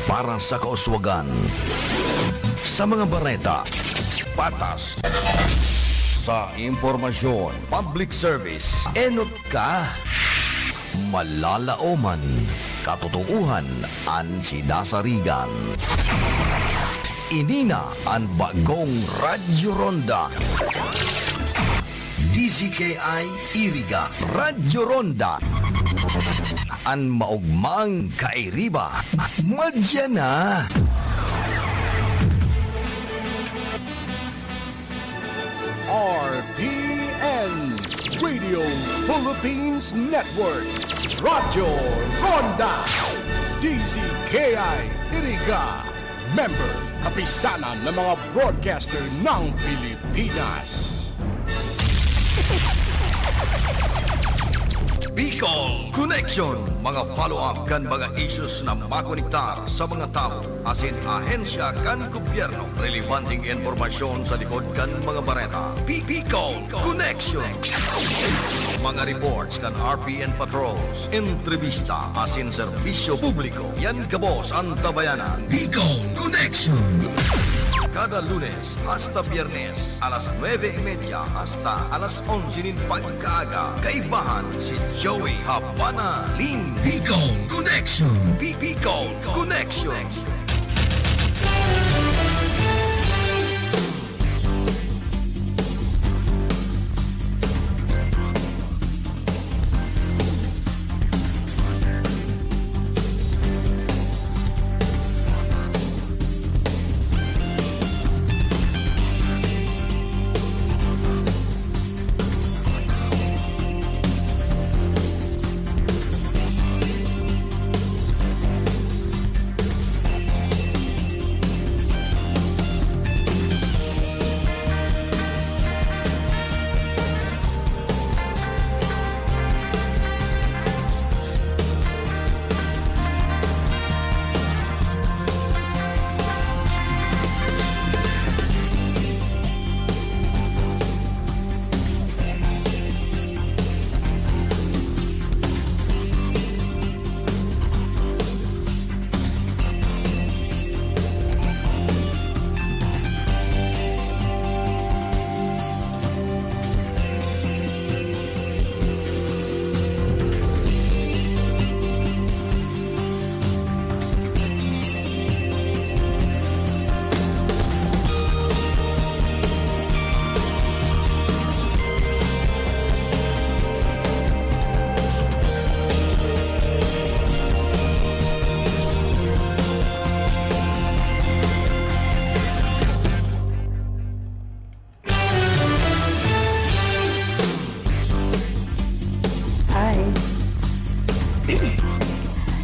para sa kauswagan. Sa mga bareta, patas. Sa impormasyon, public service, enot ka. Malalaoman, katotohanan, ang sinasarigan. Inina ang bagong Radyo Ronda. DZKI Iriga Radyo Ronda. Ang maugmang kairiba. Madya na. RPN Radio Philippines Network Radyo Ronda DZKI Iriga Member Kapisanan ng mga broadcaster ng Pilipinas. Bicol Connection, mga follow-up kan mga issues na makonektar sa mga tao, asin ahensya kan gobyerno, relevanteng informasyon sa likod kan mga bareta. Bicol Connection. Mga reports kan RPN patrols, entrevista, asin serbisyo publiko. Yan kabos ang tabayanan. Bicol Connection. Kada Lunes hasta Biyernes, alas 9:30 hasta alas 11 pagkaaga. Kaibahan si Joey Habana Lin. Bicol Connection. Bicol Connection.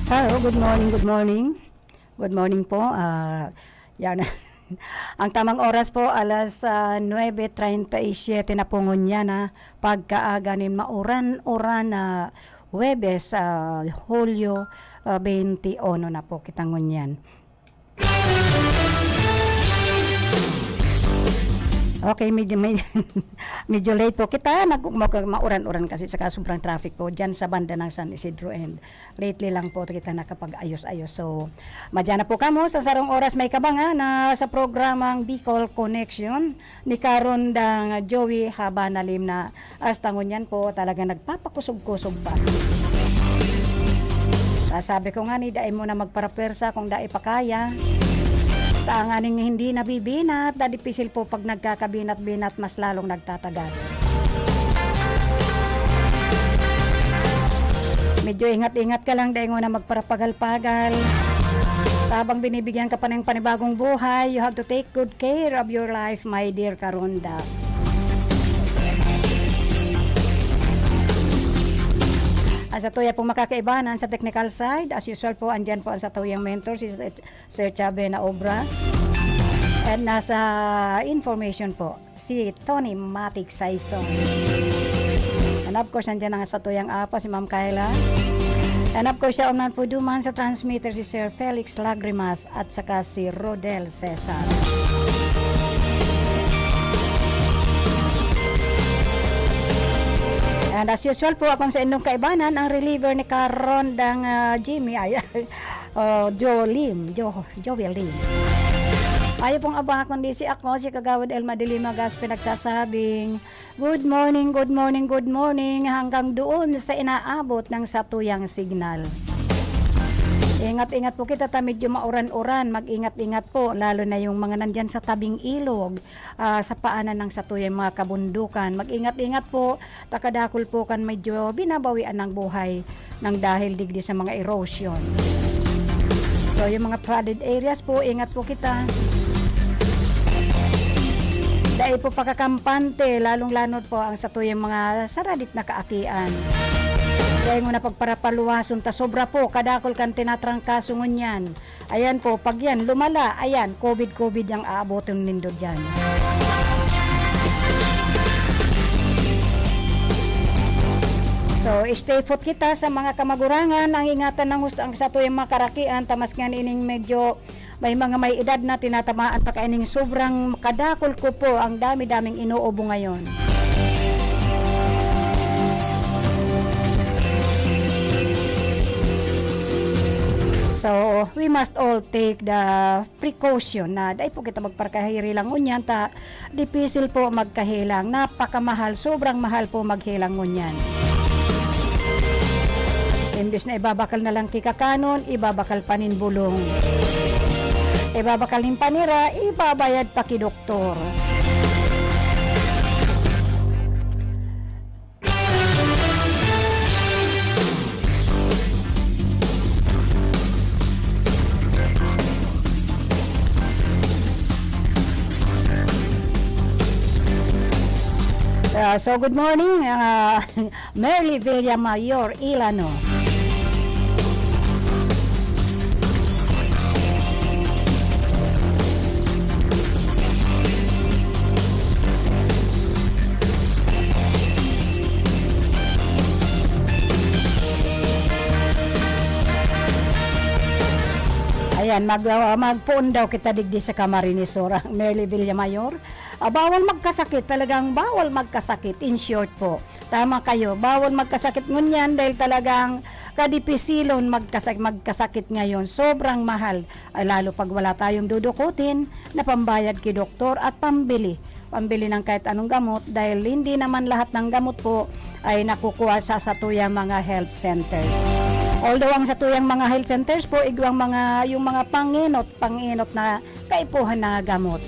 Hello, good morning, good morning. Good morning po. Yan. Ang tamang oras po, alas 9:37 na po ngunya na pagkaaga ni mauran-uran na Huwebes, Hulyo 21 na po kitang ngunyan. Okay, medyo late po. Kita mauran-uran kasi saka sobrang traffic po dyan sa banda ng San Isidro, and lately lang po kita nakapag-ayos-ayos. So, madyan na po kamo sa sarong oras may kabanga na sa programang Bicol Connection ni karon dang Joey Habanalim na astangon yan po talaga nagpapakusog-kusog pa. Sabi ko nga ni dai mo na magparapersa kung dai pa kaya. Tanganing hindi nabibinat, dadipisil po pag nagkakabinat-binat, mas lalong nagtatagal. Medyo ingat-ingat ka lang dahil na magparapagal-pagal. Habang binibigyan ka pa ng panibagong buhay, you have to take good care of your life, my dear Karonda. Ang sa tuya pong makakaibanan sa technical side, as usual po, andyan po ang sa tuyang mentor, si Sir Chabe na Obra. And nasa information po, si Tony Matic Saison. And of course, andyan ang sa tuyang apa, si Ma'am Kayla. And of course, siya unan po duman sa transmitter, si Sir Felix Lagrimas at saka si Rodel Cesar. And as usual po, akong sa inyong kaibanan, ang reliever ni Karondang Jimmy. Ay, Joel Lim. Ayaw pong aba kundi si ako, si Kagawad Elma de Limagas, pinagsasabing, good morning, good morning, good morning, hanggang doon sa inaabot ng satuyang signal. Ingat-ingat po kita, medyo mauran-uran, mag-ingat-ingat po, lalo na yung mga nandyan sa tabing ilog, sa paanan ng satuyang mga kabundukan. Mag-ingat-ingat po, takadakol po kan medyo binabawian ng buhay ng dahil digdi sa mga erosion. So yung mga flooded areas po, ingat po kita. Dahil po pakakampante, lalong-lanod po ang satuyang mga saradit na kaakian. Dahil mo na pagparapaluwason, ta sobra po, kadakol kan tinatrangkasungon yan. Ayan po, pag yan lumala, ayan, COVID yung aabotin nindo dyan. So, stay put kita sa mga kamagurangan, ang ingatan ng gusto ang satuyang mga karakian, tamas nga ining medyo may mga may edad na tinatamaan pa kaining sobrang kadakol ko po, ang dami-daming inuubo ngayon. So, we must all take the precaution na dahil po kita magparkahiri lang unyan, ta dipisil po magkahilang, napakamahal, sobrang mahal po maghilang unyan. Imbis na ibabakal na lang kikakanon, ibabakal panin bulong. Ibabakal nin panira, ibabayad pa ki doktor. So good morning, Merly Villamayor, Ilano. Ayan, magpuon daw kita digdi sa Camarines Sur, Merly Villamayor. Bawal magkasakit, talagang bawal magkasakit, in short po. Tama kayo, bawal magkasakit ngunyan dahil talagang kadipisilon magkasakit ngayon. Sobrang mahal, lalo pag wala tayong dudukutin na pambayad ki doktor at pambili ng kahit anong gamot dahil hindi naman lahat ng gamot po ay nakukuha sa satuyang mga health centers. Although ang satuyang mga health centers po, yung mga panginot na kaipuhan na gamot.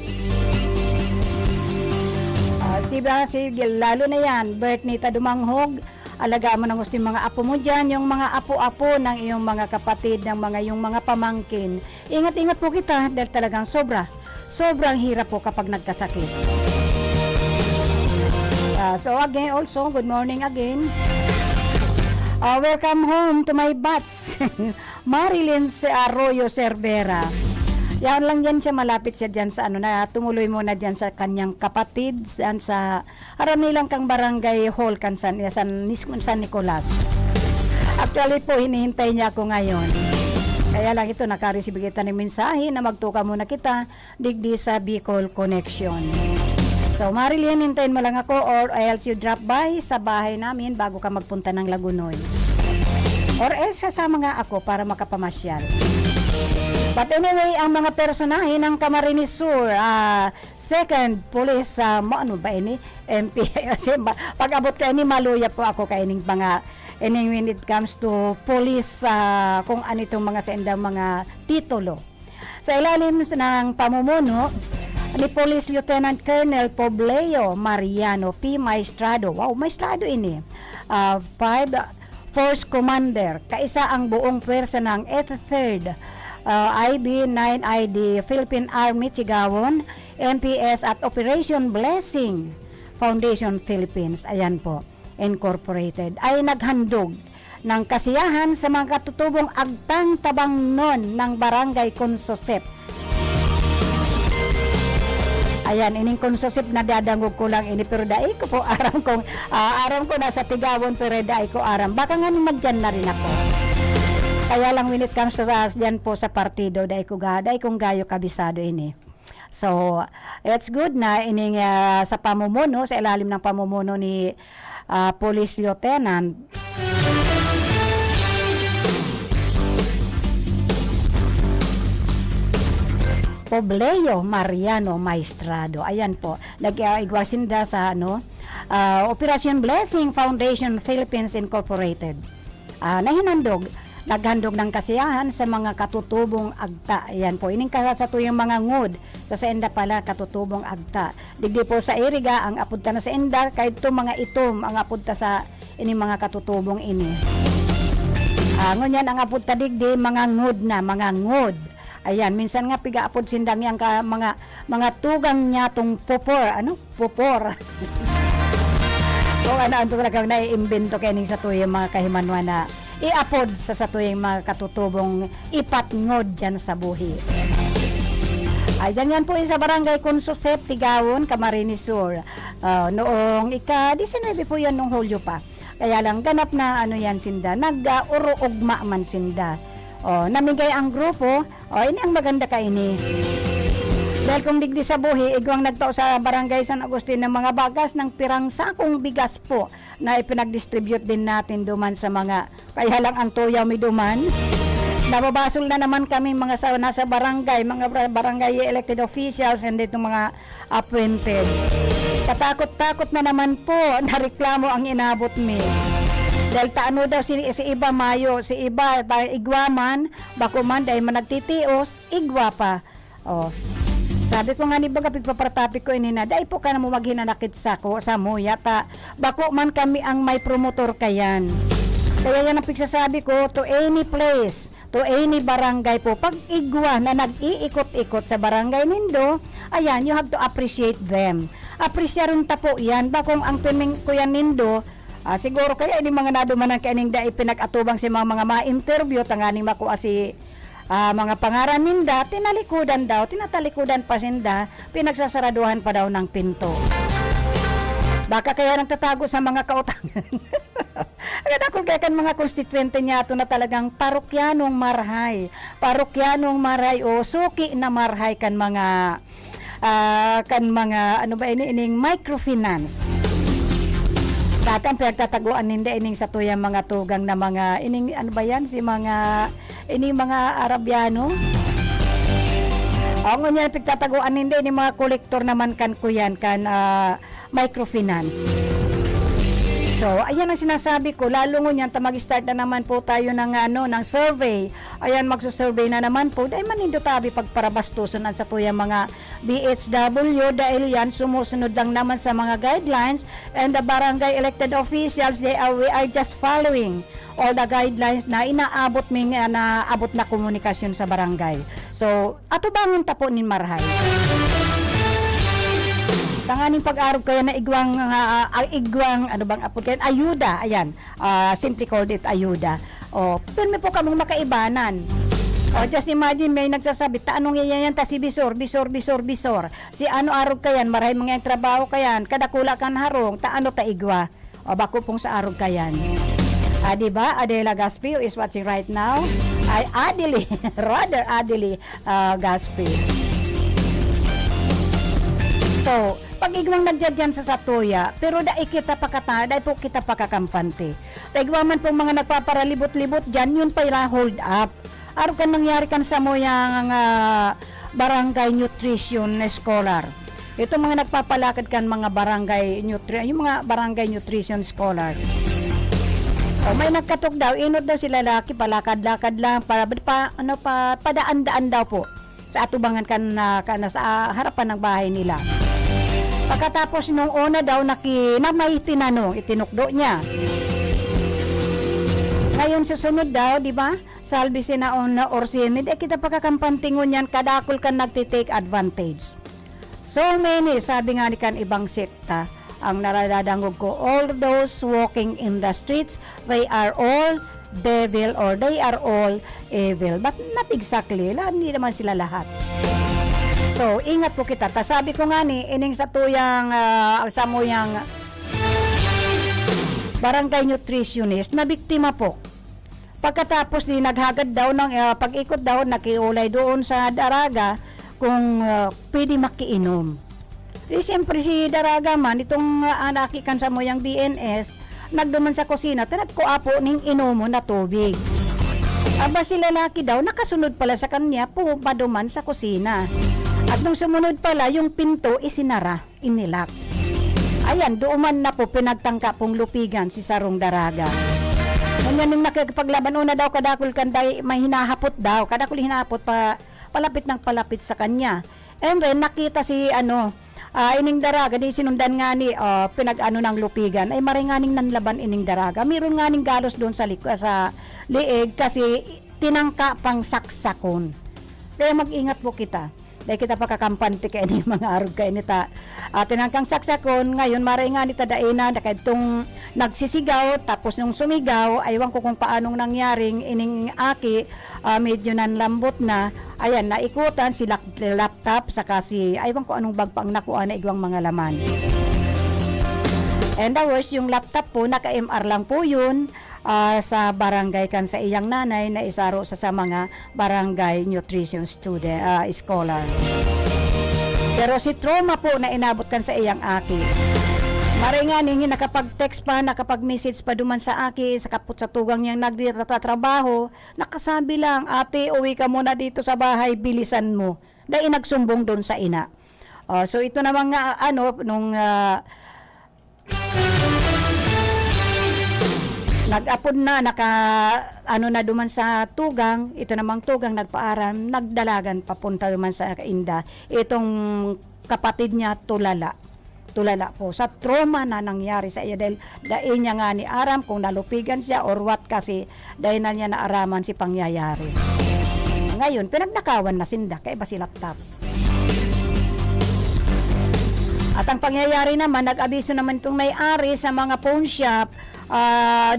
Sige, lalo na yan, Bert Nita Dumanghog, alagaan mo ng gusto yung mga apo mo dyan, yung mga apo-apo ng iyong mga kapatid, yung mga pamangkin. Ingat-ingat po kita dahil talagang sobrang hirap po kapag nagkasakit. So again, also, good morning again. Welcome home to my bats, Marilyn Arroyo Cervera. Yan lang yan siya, malapit siya dyan sa na tumuloy muna dyan sa kanyang kapatid dyan sa harap nilang kang barangay hall kan San Nicolas. Actually po, hinihintay niya ako ngayon. Kaya lang ito, nakareceive kita ng mensahe na magtuka muna kita digdi sa Bicol Connection. So Marilyn, hintayin mo lang ako or else you drop by sa bahay namin bago ka magpunta ng Lagunoy. Or else sasama nga ako para makapamasyal. But anyway, ang mga personahe ng Camarines Sur, second police, ano ba ini? MP, pag abot kayo ni Maluya po ako kaining mga, when it comes to police, kung ano itong mga sendang mga titulo. Sa ilalim ng pamumuno ni Police Lieutenant Colonel Pobleo Mariano P. Maestrado, wow, Maestrado ini, 5 Force Commander, kaisa ang buong pwersa ng 83rd IB-9ID Philippine Army Tigawon, MPS at Operation Blessing Foundation Philippines, ayan po, Incorporated, ay naghandog ng kasiyahan sa mga katutubong agtang tabangnon ng Barangay Consosep. Ayan, ining Consosep na dadangog ko lang ini, pero daay ko po aram ko nasa Tigawon, pero daay ko aram, baka nga magdyan na rin ako. Kaya lang when it comes to us dyan po sa partido, dahi kong gayo kabisado ini. So, it's good na ining sa pamumuno, sa ilalim ng pamumuno ni Police Lieutenant Pobleo Mariano Maestrado. Ayan po, nag-igwa sinda sa Operation Blessing Foundation Philippines Incorporated. Nahinandog, naghandog ng kasiyahan sa mga katutubong agta. Ayan po, ining sa tuyong mga ngod sa senda pala katutubong agta. Digdi po sa iriga ang apunta na sa endar kahit to mga itom ang apunta sa ining mga katutubong ini. Ngunyan ang apunta digdi mga ngod na, mga ngod. Ayan, minsan nga pigaapod sindang yang mga tugang niya tong popor, popor. Kung ano talagang naiimbento kaning sa tuyong mga kahimanwa na iapod sa tuyong mga katutubong ipatngod dyan sa buhi. Ay, dyan yan po sa Barangay Consusep, Tigawon, Camarines Sur. Noong ika-19 po yan nung Hulyo pa. Kaya lang ganap na yan sinda, nag-uruugma man sinda. Namigay ang grupo, ini ang maganda ka ini. Dahil kung digdi sa buhi, igwang nagtao sa Barangay San Agustin ng mga bagas ng pirang sakong bigas po na ipinag-distribute din natin duman sa mga, kaya lang ang tuyaw may duman. Nababasol na naman kami nasa barangay, mga barangay elected officials and itong mga appointed. Katakot-takot na naman po, nareklamo ang inabot mi. Dahil taano daw si iba mayo, si iba igwaman, bako man dahil managtitios, igwa pa. Sabi ko nga ni baga pigpapartapik ko ini na, dahil po ka na mo maghinanakit sa mo, yata, bako man kami ang may promotor kayan. Kaya yan ang pigsasabi ko, to any place, to any barangay po, pag igwa na nag-iikot-ikot sa barangay nindo, ayan, you have to appreciate them. Appresyaron ta po yan, bakong ang timing ko yan nindo, siguro kaya ini mga nadumanan kaning da ipinag-atubang si mga ma-interview tanganing makuha si mga pangaran ninda, tinatalikudan pa sinda, pinagsasaraduhan pa daw ng pinto. Baka kaya nang tatago sa mga kautangan. Kaya ako kaya kan mga konstituente niya ito na talagang parokyanong marhay o suki na marhay kan mga ining microfinance. Dati ang pinagtataguan ninda ining sa tuyang mga tugang na mga ining mga Arabiano. Ang nga pinagtataguan ninda ining mga kolektor naman kan kuyan kan microfinance. So, ayan ang sinasabi ko, lalo ngunyan mag-start na naman po tayo ng survey. Ayan, magsusurvey na naman po. Dahil manindo tabi pagparabastusan sa tuyang mga BHW dahil yan sumusunod lang naman sa mga guidelines and the barangay elected officials, we are just following all the guidelines na inaabot naabot na komunikasyon sa barangay. So, ato bangon tapo ni Marhay. Tanganing pag-arog kaya na igwang ayuda, ayan, simply called it ayuda. Doon po kaming makaibanan. Just imagine may nagsasabi, anong yan ta si bisor. Si arog kayan, maray mga yung trabaho kayan, kadakula kan harong, ano ta igwa. Bako pong sa arog kayan. Diba? Adela Gaspi is watching right now. Adeli Gaspi. So, pag igwang nagdyan sa satuya, pero dahil kita pakakampante. Taigwa man pong mga nagpaparalibot-libot dyan, yun pa hold up. Araw kan nangyari kan sa mo yung barangay nutrition scholar. Ito mga nagpapalakad kan mga yung mga barangay nutrition scholar. May nagkatok daw, inod daw sila laki, palakad-lakad lang, padaan-daan daw po sa atubangan sa harapan ng bahay nila. Pagkatapos nung una daw na may itinukdo niya. Ngayon susunod daw, di ba? Salbi sinauna or sinid, kita pagkakampantingon yan, kadakol kan nagtitake advantage. So many, sabi nga ni kan ibang sekta, ang naradadangog ko, all those walking in the streets, they are all devil or they are all evil. But not exactly, hindi naman sila lahat. So, ingat po kita. Sabi ko nga ni, ining sa tuyang, sa muyang barangay nutritionist, na biktima po. Pagkatapos di naghagad daw ng pag-ikot daw, nakiulay doon sa Daraga kung pwede makiinom. Siyempre si Daraga man, itong nakikan sa muyang BNS, nagduman sa kusina, nagkuapo ning inumo na tubig. Aba si lalaki daw, nakasunod pala sa kanya, paduman sa kusina. At nung sumunod pala, yung pinto isinara, inilak. Ayan, dooman na po pinagtangka pong lupigan si Sarong Daraga. Ganyan yung nakikipaglaban, una daw kadakul kanday, may hinahapot daw, kadakul hinahapot palapit ng palapit sa kanya. And then nakita si Ining Daraga, di sinundan nga ni pinag-ano ng lupigan, ay maringaning nanlaban Ining Daraga. Meron nga ning galos doon sa liig kasi tinangka pang saksakon. Kaya mag-ingat po kita. Dahil kita pakakampante kay ni mga arog kay nita. Tinangkang saksakon, ngayon maringan nita daina na itong nagsisigaw, tapos nung sumigaw, aywan ko kung paanong nangyaring ining aki, medyo nanlambot na, ayan, naikutan si laptop, saka si, aywan ko anong bag pang nakuha na igwang mga laman. And the worst, yung laptop po, naka-MR lang po yun, sa barangay kan sa iyang nanay na isaro sa mga barangay nutrition student scholar. Pero si trauma po na inabot kan sa iyang aki. Maringanin nakapag-text pa, nakapag-message pa duman sa aki, sa kaput sa tugang niyang nagtatrabaho, nakasabi lang, ate, uwi ka muna dito sa bahay, bilisan mo. Dahil nagsumbong doon sa ina. So ito naman nga, nung nag-apod na, na duman sa tugang, ito namang tugang nagpaaram, nagdalagan papunta duman sa Inda. Itong kapatid niya tulala po sa trauma na nangyari sa iya dahil niya nga ni aram kung nalupigan siya or what kasi dahil na niya naaraman si pangyayari. Ngayon, pinagnakawan na sinda, kaya ba si laptop? At ang pangyayari naman, nag-abiso naman itong may-ari sa mga phone shop,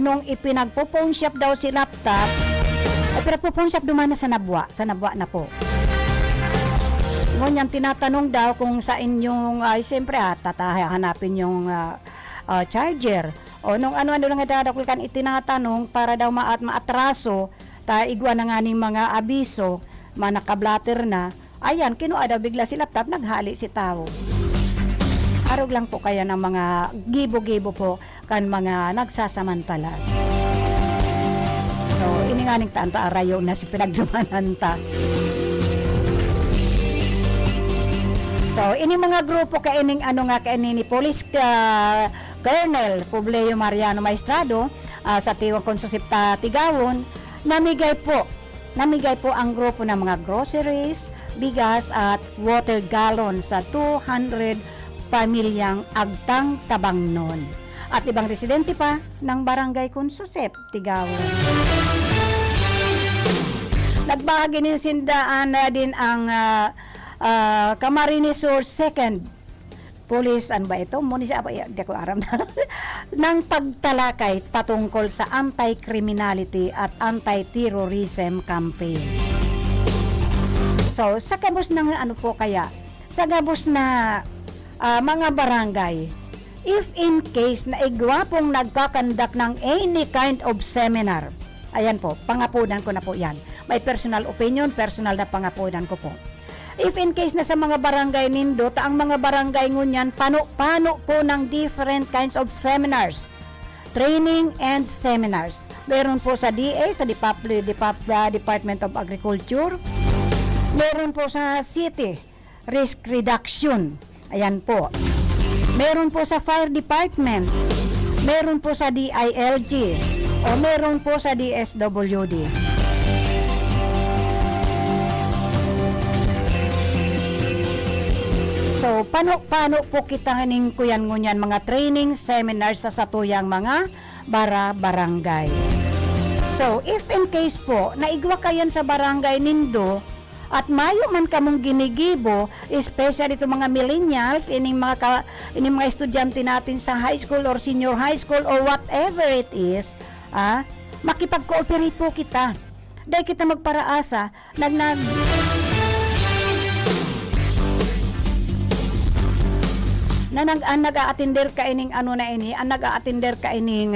nung ipinagpo-phone shop daw si laptop, ay pinagpo-phone shop dumana sa Nabwa na po. Ngunyan tinatanong daw kung sa inyong, siyempre hanapin yung charger. O nung ano-ano lang itadakul kan itinatanong para daw maatraso, igwa na nga ng mga abiso, manakablatter na, ayan, kinuha daw bigla si laptop, naghali si tao. Arog lang po kaya ng mga gibo-gibo po kan mga nagsasamantala. So, ininganing tanta arayo na si pinagdumananta. So, ini mga grupo kaining kainin ni Police Colonel Publio Mariano Maestrado sa Tiwang Konsosipta Tigawon, namigay po ang grupo ng mga groceries, bigas at water gallon sa 200 pamilyang Agtang Tabangnon at ibang residente pa ng Barangay Consosep, Tigawon. Nagbahagi ng sindaan na din ang Camarines Sur 2nd Police, di ko aram na, ng pagtalakay patungkol sa anti-criminality at anti-terrorism campaign. So, sa gabos ng sa gabos na mga barangay, if in case na igwapong nagkakandak ng any kind of seminar, ayan po, pangapunan ko na po yan. May personal opinion, personal na pangapunan ko po. If in case na sa mga barangay nindo, ang mga barangay ngunyan, pano po ng different kinds of seminars, training and seminars. Meron po sa DA, sa Department of Agriculture, meron po sa City, Risk Reduction, ayan po. Meron po sa Fire Department, meron po sa DILG, o meron po sa DSWD. So, paano po kita ning kuyan ngunyan mga training seminars sa satuyang mga barangay. So, if in case po, naigwa kayan sa barangay nindo, at mayo man kamong ginigibo, especially itong mga millennials, ining mga estudyante natin sa high school or senior high school or whatever it is, makipag-cooperate po kita. Dahil kita magparaasa, nag-a-attender ka ining nag-a-attender ka ining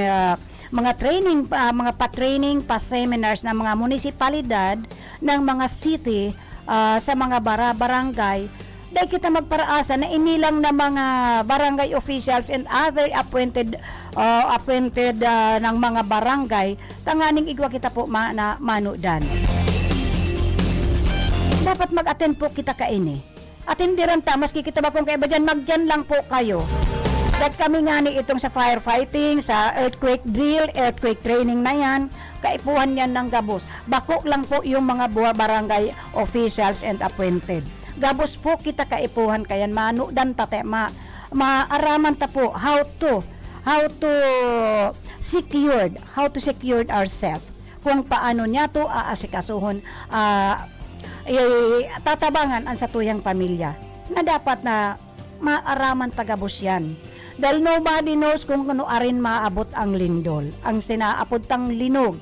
mga training, mga pa-training, pa-seminars ng mga munisipalidad, ng mga city, sa mga barangay, dahil kita magparaasa na inilang na mga barangay officials and other appointed ng mga barangay, tanganing igwa kita po manudan. Dapat mag-attend po kita kaini. At hindi rin maski kita ba kung kaya ba dyan, magdyan lang po kayo. Dahil kami nga ni itong sa firefighting, sa earthquake drill, earthquake training na yan, kaipuhan yan ng gabos. Bako lang po yung mga barangay officials and appointed. Gabos po kita kaipuhan kayan, manudan tate, maaraman ta po how to secure ourselves. Kung paano niya to aasikasuhon, tatabangan ang sa tuyang pamilya na dapat na maaraman tagabos yan. Dahil nobody knows kung ano arin maabot ang lindol, ang sinaapod tang linog.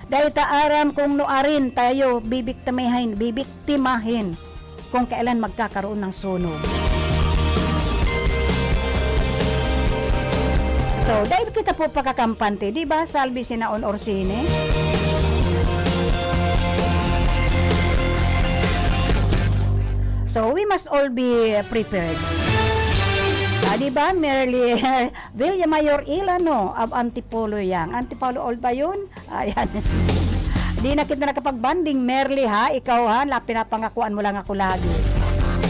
Dahil taaram kung no arin tayo bibiktimahin kung kailan magkakaroon ng sunog. So, dahil kita po pagkakampante, di ba? Salvi Sinaon Orsine. So, we must all be prepared. Di ba? Merely Villa Mayor Ilano of Antipolo yang. Antipolo old ba yun? Ayan. Di na kita nakapag-banding, Merly ha, ikaw ha, pinapangakuan mo lang ako lagi.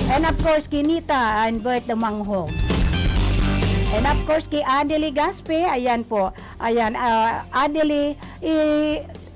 And of course, Kinita and Bert the Manghong. And of course, kay Adeli Gaspe, ayan po, ayan, Adeli,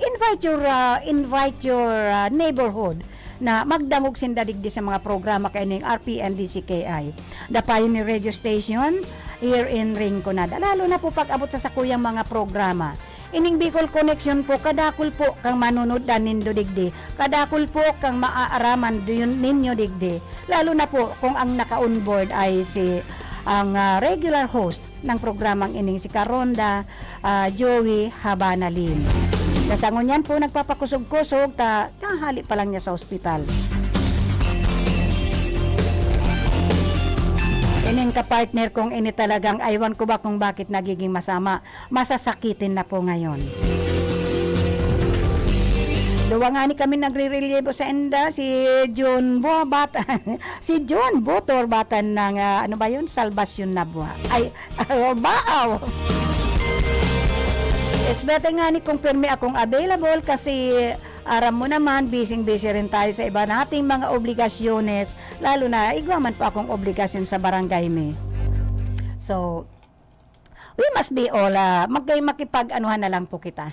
invite your neighborhood na magdangog sindadigdi sa mga programa kaining RPNDCKI. The Pioneer Radio Station here in Rinconada. Lalo na po pag-abot sa sakuyang mga programa. Ining Bicol Connection po, kadakul po kang manunod nindo digdi. Kadakul po kang maaaraman ninyo digdi. Lalo na po kung ang naka-onboard ay ang regular host ng programang ining si Karonda Joey Habanalim. Kasangon yan po nagpapakusog-kusog kahali pa lang niya sa ospital. Ining kapartner kong ini talagang aywan ko ba kung bakit nagiging masasakitin na po ngayon. Duwangani kami nagre-relievo sa enda si John si John Botor Batan ng ano ba yun? Salvation Nabua. Ay, baaw! It's better nga ni kung pirmi akong available kasi aram mo naman, busy rin tayo sa iba nating mga obligasyones, lalo na igwaman pa akong obligasyon sa barangay me. So, we must be all, makipag-anuhan na lang po kita.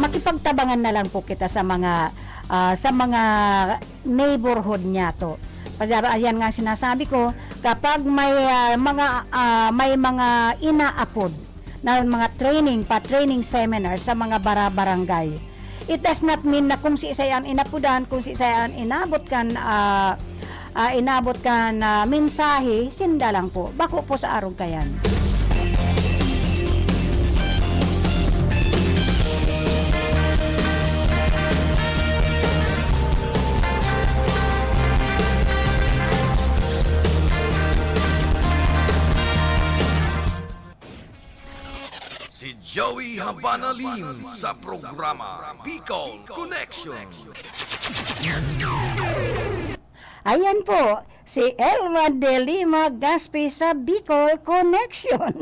Makipagtabangan na lang po kita sa mga neighborhood niya to. Kasi ayan nga sinasabi ko, kapag may mga inaapod na mga training seminar sa mga barangay, it does not mean na kung si isayan inapudan, kung si isayan inabot kan mensahe, sinda lang po. Bako po sa arog kayan. Si Joey Habanalim sa programa Bicol Connection. Ayan po, si Elma de Lima Gaspi sa Bicol Connection.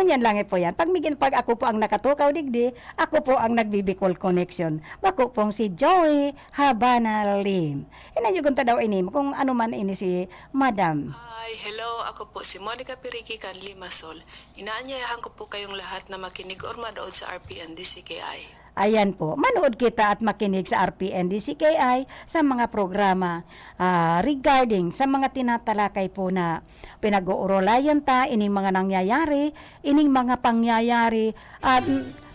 Yan lang po yan. Pag ako po ang nakatukaw digdi, ako po ang nagbibicol Connection. Bako pong si Joey Habanalim. Inanyugon ta daw ini, kung ano man ini si Madam. Hi, hello. Ako po si Monica Piriki Limasol. Inaanyayahan ko po kayong lahat na makinig or manood sa RPNDCKI. Ayan po, manood kita at makinig sa RPNDCKI sa mga programa regarding sa mga tinatalakay po na pinag-uurolayan ining mga nangyayari, ining mga pangyayari at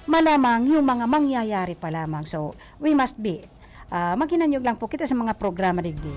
malamang yung mga mangyayari pa lamang. So, we must be. Maginanyog lang po kita sa mga programa digdi.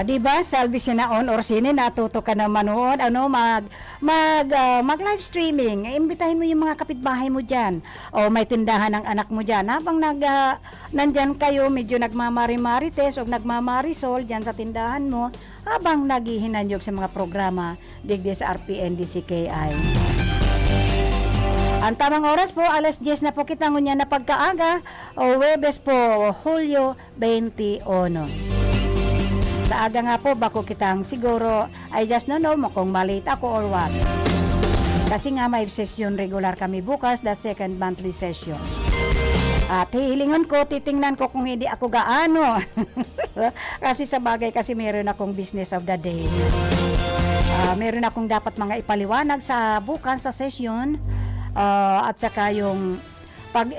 Di ba, salvi siya na on or sine, natuto ka na manood, mag live streaming. Imbitahin mo yung mga kapitbahay mo diyan. O may tindahan ng anak mo diyan. Habang nandyan kayo, medyo nagmamari-marites o nagmamarisol diyan sa tindahan mo, habang naghihinanyog sa mga programa digdi sa RPN DCKI. Ang tamang oras po, alas 10 na po kita ngunya na pagkaaga, o Webes po, Hulyo 21. Sa aga nga po, bako kitang siguro, I just don't know mo kung malate ako or what. Kasi nga may session regular kami bukas, the second monthly session. At hihilingan ko, titingnan ko kung hindi ako gaano. Kasi sa bagay, kasi meron akong business of the day. Meron akong dapat mga ipaliwanag sa bukas sa session. At saka yung, pag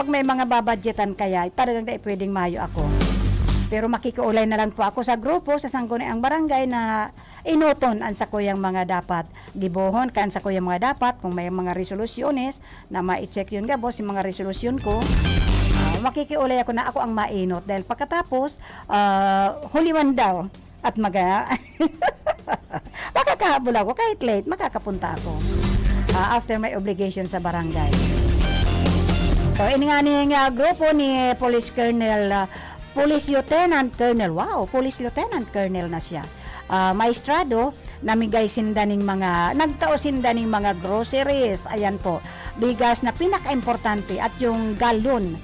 may mga babadgetan kaya, talagang pwedeng mayo ako. Pero makikiulay na lang po ako sa grupo sa Sangguniang Barangay na inuton ang sa kuyang mga dapat gibohon kan sa kuyang mga dapat kung may mga resolusyones na ma-check yun gabos yung mga resolusyon ko. Makikiulay ako na ako ang mainot dahil pagkatapos huliwan daw at makakahabol ako kahit late makakapunta ako after my obligation sa barangay. So ini nga ning grupo ni Police Colonel Police Lieutenant Colonel, Police Lieutenant Colonel na siya. Maestrado, namigay sinda ning mga, nagtao sinda ning mga groceries, ayan po, bigas na pinaka-importante at yung gallon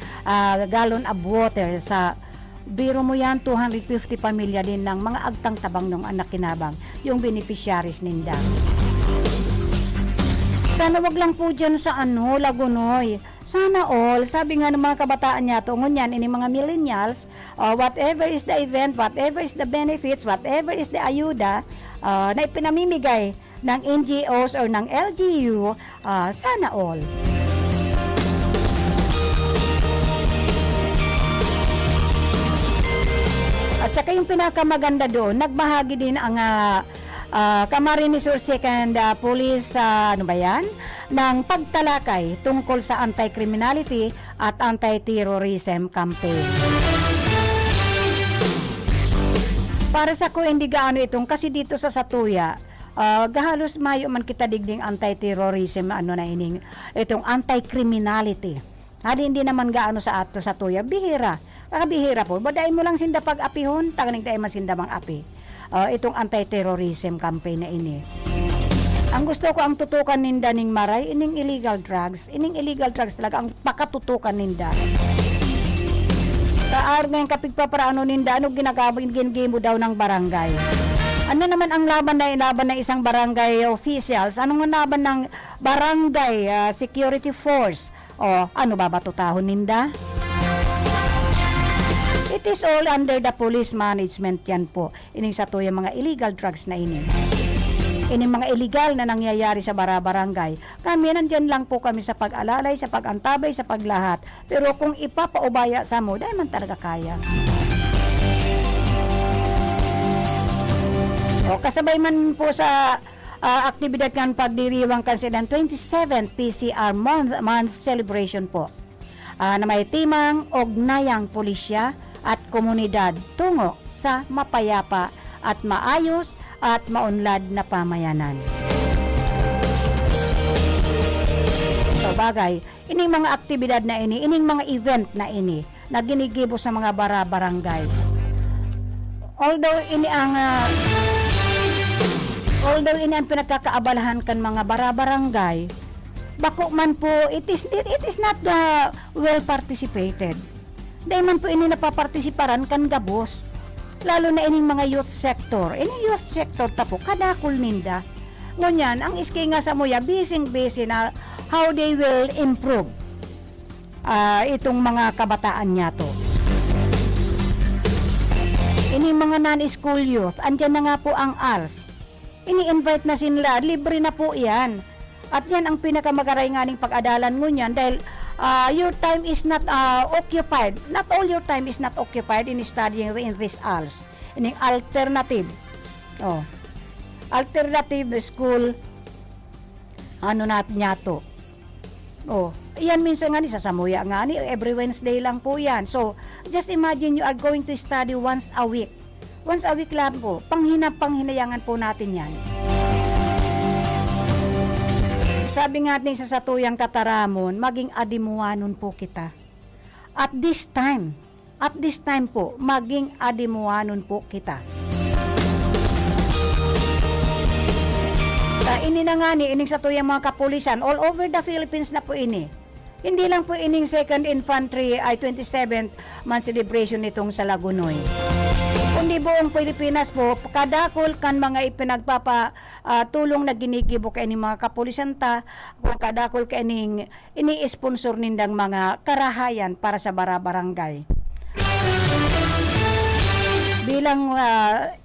of water sa, biro mo yan, 250 pamilya din ng mga agtang tabang ng anak kinabang, yung beneficiaries ninda. Sana wag lang po dyan sa Lagunoy. Sana all, sabi nga ng mga kabataan niya, tungon yan, ini mga millennials, whatever is the event, whatever is the benefits, whatever is the ayuda na ipinamimigay ng NGOs or ng LGU, sana all. At saka yung pinakamaganda doon, nagbahagi din ang Camarines Sur 2nd Police, ng pagtalakay tungkol sa anti-criminality at anti-terrorism campaign. Para sa ko, hindi gaano itong, kasi dito sa Satuya, gahalos mayo man kita digding anti-terrorism, itong anti-criminality. Hindi naman gaano sa ato sa Satuya, bihira. Bihira po, baday mo lang sinda pag-apihon, taganing tayo man sinda mang api. Itong anti-terrorism campaign na ini. Ang gusto ko ang tutukan ninda ning maray, ining illegal drugs talaga ang pakatutukan ninda. Kaar ngayong kapigpaparano ninda, ginagawin mo daw ng barangay. Ano naman ang laban na isang barangay officials? Anong laban ng barangay security force? Ano ba batutahon ninda? It is all under the police management yan po. Ining sa to yung mga illegal drugs na ini. Ining mga illegal na nangyayari sa barangay. Kami nandyan lang po kami sa pag-alalay, sa pag-antabay, sa paglahat. Pero kung ipapaubaya sa mo, dahil man talaga kaya. Kasabay man po sa aktibidad kan pagdiriwang kansilan 27th PCR month celebration po. Na may timang ognayang pulisya at komunidad tungo sa mapayapa at maayos at maunlad na pamayanan. So bagay, ining mga aktibidad na ini, ining mga event na ini, na ginigibo sa mga barangay. Although ini ang pinagkakaabalahan kan mga barangay, bako man po, it is not well participated. Dahil man po ini napapartisiparan kan gabos. Lalo na ining mga youth sector. Ining youth sector tapo, kadakul ninda. Ngunyan, ang iski nga sa muya, busy na how they will improve itong mga kabataan niya to. Ining mga non-school youth, andyan na nga po ang ALS. Ini-invite na sila, libre na po yan. At yan ang pinakamagaray nga ning pag-adalan ngunyan dahil your time is not occupied. Not all your time is not occupied in studying in this ALS. In alternative. Alternative school. Ano natin niya to? Yan minsan nga ni sa Samuya nga ni every Wednesday lang po yan. So, just imagine you are going to study once a week. Once a week lang po. Panghinayangan po natin yan. Sabi nga natin sa Satuyang Tataramon, maging adimuanon po kita. At this time po, maging adimuanon po kita. Ini na nga ining Satuyang mga kapulisan, all over the Philippines na po ini. Hindi lang po ining 2nd Infantry ay 27th month celebration nitong sa Lagunoy. Kundi buong Pilipinas po, kadakol kan mga ipinagpapatulong na ginigibo kay mga kapulisan ta, kadakol kay ini-sponsor nindang mga karahayan para sa barangay. Bilang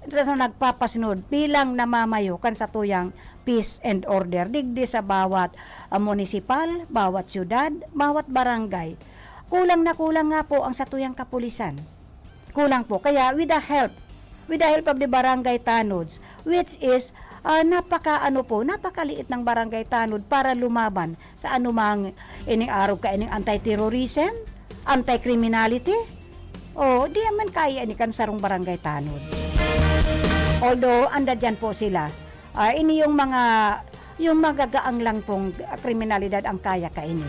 sa nagpapasunod, bilang namamayo kan sa tuyang peace and order, digdi sa bawat munisipal, bawat syudad, bawat barangay. Kulang nga po ang satuyang kapulisan. Kulang po. Kaya with the help of the barangay tanods, which is napakaliit ng barangay tanod para lumaban sa anumang ining araw ka ining anti-terrorism, anti-criminality. O, di naman kaya ni kan sarong barangay tanod. Although, anda dyan po sila. Ini yung magagaang lang pong kriminalidad ang kaya kaini.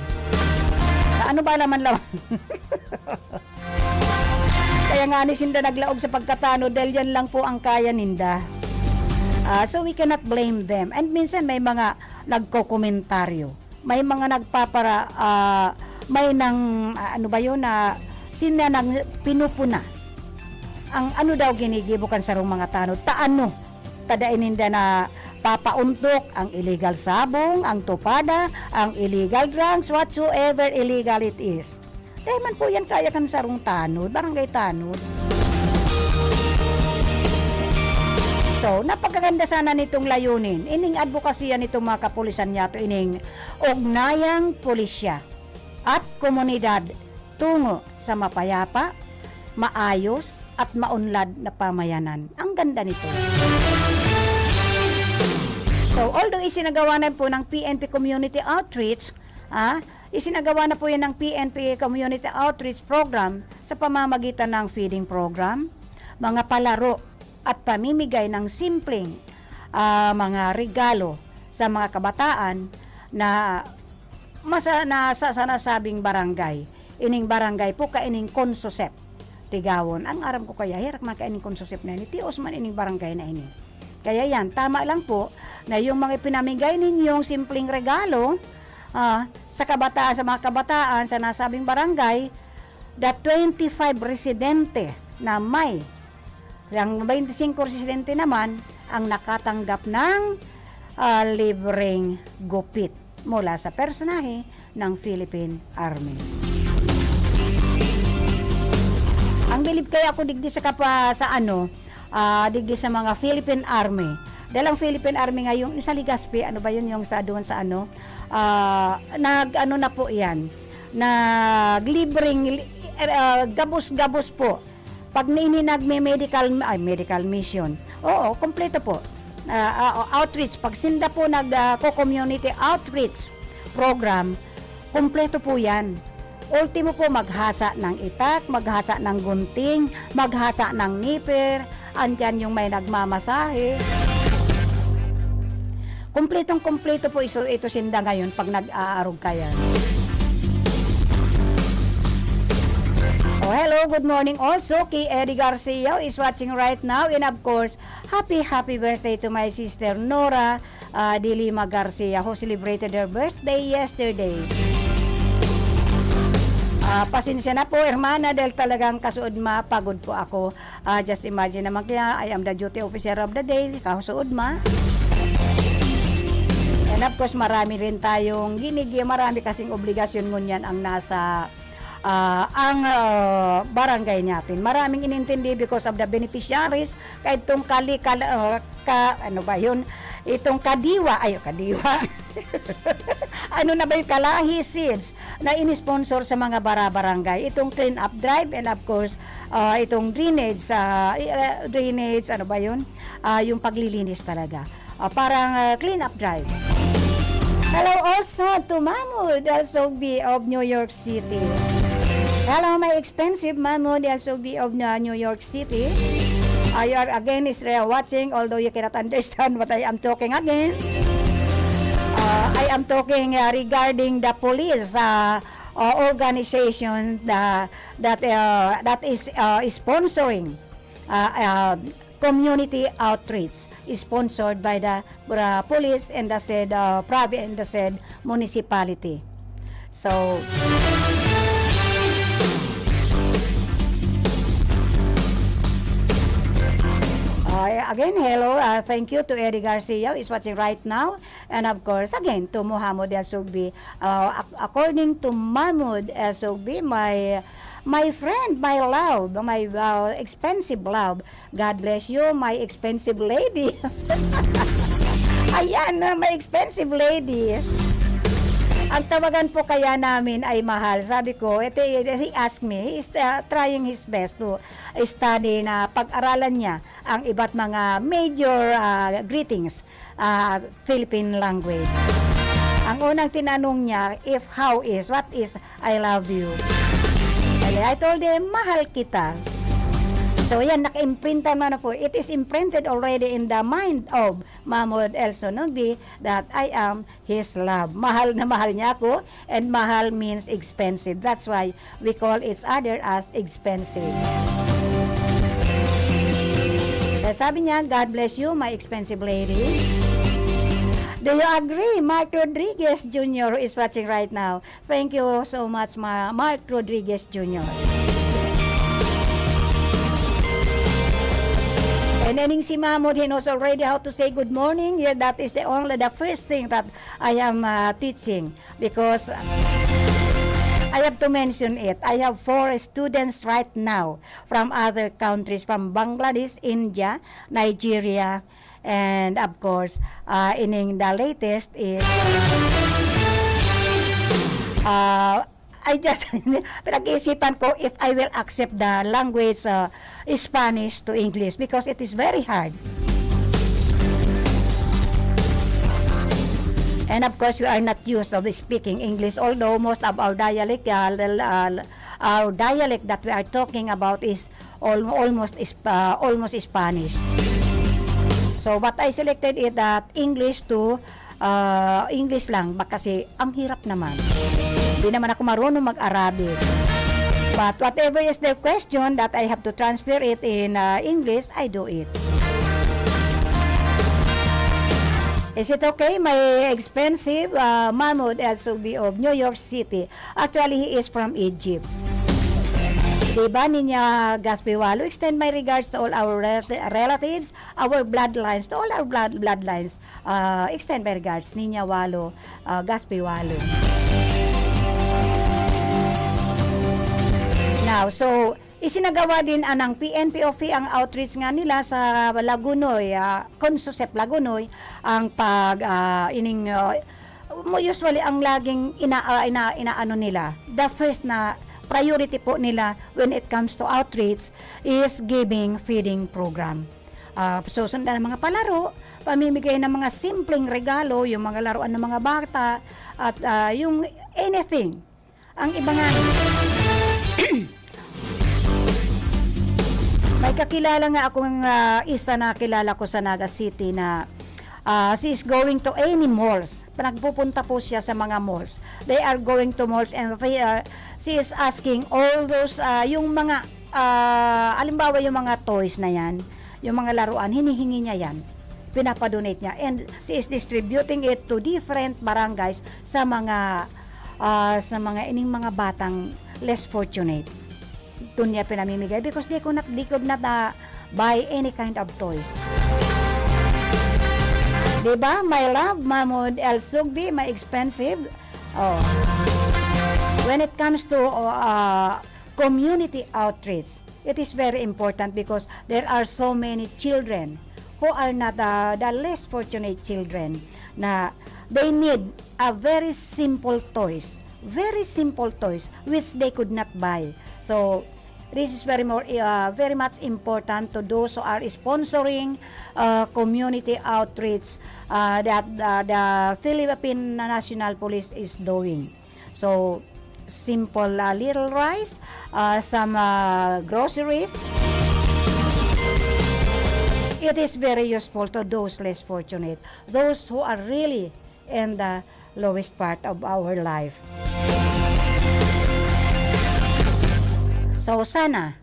Ano ba naman lawan? Kaya nga ni sinda naglaog sa pagkatano dahil yan lang po ang kaya ninda. So we cannot blame them. And minsan may mga nagko-komentaryo. May mga may nang sina nang pinupuna. Ang ano daw ginigibukan sa rong mga tanod. Taano? Tadain ninda na papauntok ang illegal sabong, ang tupada, ang illegal drugs, whatsoever illegal it is. Dahil man po yan kaya kan sarong tanod, barangay tanod. So, napakaganda sana nitong layunin. Ining advokasya nitong mga kapulisan yato, ining ugnayang pulisya at komunidad tungo sa mapayapa, maayos, at maunlad na pamayanan. Ang ganda nito. So, although isinagawa na po ng PNP Community Outreach, isinagawa na po yan ng PNP Community Outreach Program sa pamamagitan ng feeding program, mga palaro, at pamimigay ng simpleng mga regalo sa mga kabataan na sa nasabing barangay. Ining barangay po kaining konsosep. Tigawon. Ang aram ko kaya, hirak man kaining konsosep na ini, tios man ining barangay na ini. Kaya yan, tama lang po na yung mga pinamigay ninyong simpleng regalo sa mga kabataan sa nasabing barangay, the 25 residente na may, ang 25 residente naman ang nakatanggap ng libreng gupit mula sa personahe ng Philippine Army. Ang bilib kaya ako digdi sa digdi sa mga Philippine Army. Dahil ang Philippine Army ngayon, sa Ligaspi, yung sa doon sa na po yan, naglibring gabos-gabos po. Pag medical mission. Oo, kompleto po. Outreach, pag sinda po community outreach program, kompleto po yan. Ultimo po, maghasa ng itak, maghasa ng gunting, maghasa ng nipper, andyan yung may nagmamasahe. Kompletong-kompleto po ito sinda ngayon pag nag-aarog kaya. Oh, hello, good morning also kay Eddie Garcia is watching right now, and of course, happy birthday to my sister Nora Dilima Garcia who celebrated her birthday yesterday. Pasensya na po, hermana, dahil talagang kasuod pagod po ako. Just imagine naman kaya, I am the duty officer of the day, kasuod And of course, marami rin tayong marami kasing obligasyon ngunyan ang nasa barangay natin. Maraming inintindi because of the beneficiaries, kahit itong itong kadiwa. Ano na ba yung Kalahi Seeds na in-sponsor sa mga barangay, itong clean up drive, and of course itong drainage, yung paglilinis talaga, parang clean up drive. Hello also to Mahmoud Al-Sogbi of New York City. Hello my expensive Mahmoud Al-Sogbi of New York City. You are again is watching, although you cannot understand what I am talking again. I am talking regarding the police organization that is sponsoring community outreach, sponsored by the police and the said private and the said municipality. So again, hello, thank you to Eddie Garcia is watching right now, and of course again to Muhammad El Sugbi. According to Mahmoud El Sugbi, my friend, my love, my expensive love, God bless you, my expensive lady. Ayan, my expensive lady. Ang tawagan po kaya namin ay mahal. Sabi ko, he asked me, he's trying his best to study na pag-aralan niya ang iba't mga major greetings, Philippine language. Ang unang tinanong niya, what is I love you? I told him, mahal kita. So yan, naka-imprinta na po. It is imprinted already in the mind of Mahmoud El Sugbi that I am his love. Mahal na mahal niya ako, and mahal means expensive. That's why we call each other as expensive. Kaya sabi niya, God bless you, my expensive lady. Do you agree? Mark Rodriguez Jr. is watching right now. Thank you so much, Mark Rodriguez Jr. And then si Mahmoud, he knows already how to say good morning. Yeah, that is the first thing that I am teaching, because I have to mention it. I have 4 students right now from other countries, from Bangladesh, India, Nigeria, and of course, in the latest is I just pinag-iisipan ko if I will accept the language Spanish to English, because it is very hard. And of course, we are not used of speaking English, although most of our dialect that we are talking about is almost Spanish. So what I selected is that English to English lang, kasi ang hirap naman. Hindi naman ako marunong mag-Arabic. But whatever is the question that I have to transfer it in English, I do it. Is it okay? My expensive Mahmoud El Sugbi of New York City. Actually, he is from Egypt. Diba, Ninya Gaspiwalo? Extend my regards to all our relatives, our bloodlines, to all our bloodlines. Extend my regards, Ninya Walo, Gaspiwalo. Now, so, isinagawa din ng PNPOP ang outreach nga nila sa Lagunoy, Consusep Lagunoy, ang usually ang laging inaano nila. The first na priority po nila when it comes to outreach is giving feeding program. So, sundan ng mga palaro, pamimigay ng mga simpleng regalo, yung mga laruan ng mga bata, at yung anything. Ang iba nga, may kakilala nga akong isa na kilala ko sa Naga City na she is going to any malls. Nagpupunta po siya sa mga malls. They are going to malls and she is asking all those, yung mga, alimbawa yung mga toys na yan, yung mga laruan, hinihingi niya yan. Pinapadonate niya. And she is distributing it to different barangays sa mga ining mga batang less fortunate. Doon niya pinamimigay because they could not buy any kind of toys. Diba? My love, Mahmoud El Sugbi, my expensive. Oh. When it comes to community outreach, it is very important because there are so many children who are not the less fortunate children na they need a very simple toys which they could not buy. So this is very much important to those who are sponsoring community outreach that the Philippine National Police is doing. So simple little rice, some groceries, it is very useful to those less fortunate, those who are really in the lowest part of our life. So sana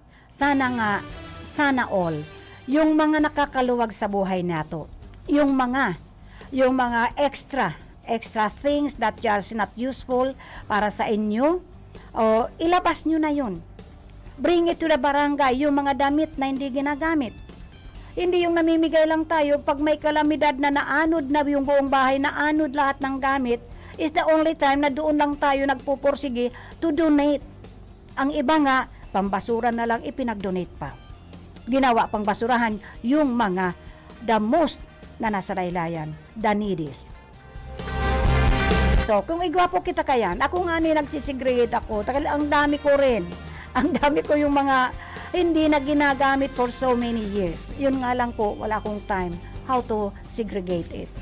all, yung mga nakakaluwag sa buhay nato, yung mga extra things that just not useful para sa inyo, o ilabas nyo na yun. Bring it to the barangay, yung mga damit na hindi ginagamit. Hindi yung namimigay lang tayo pag may kalamidad na naanod na yung buong bahay, naanod lahat ng gamit, is the only time na doon lang tayo nagpupursige to donate. Ang iba nga, pambasura na lang ipinag-donate pa. Ginawa pang basurahan yung mga the most na nasa laylayan, the needies. So, kung igwapo kita kayan, ako nga nagsisegregate ako, ang dami ko rin. Ang dami ko yung mga hindi na ginagamit for so many years. Yun nga lang po, wala akong time how to segregate it.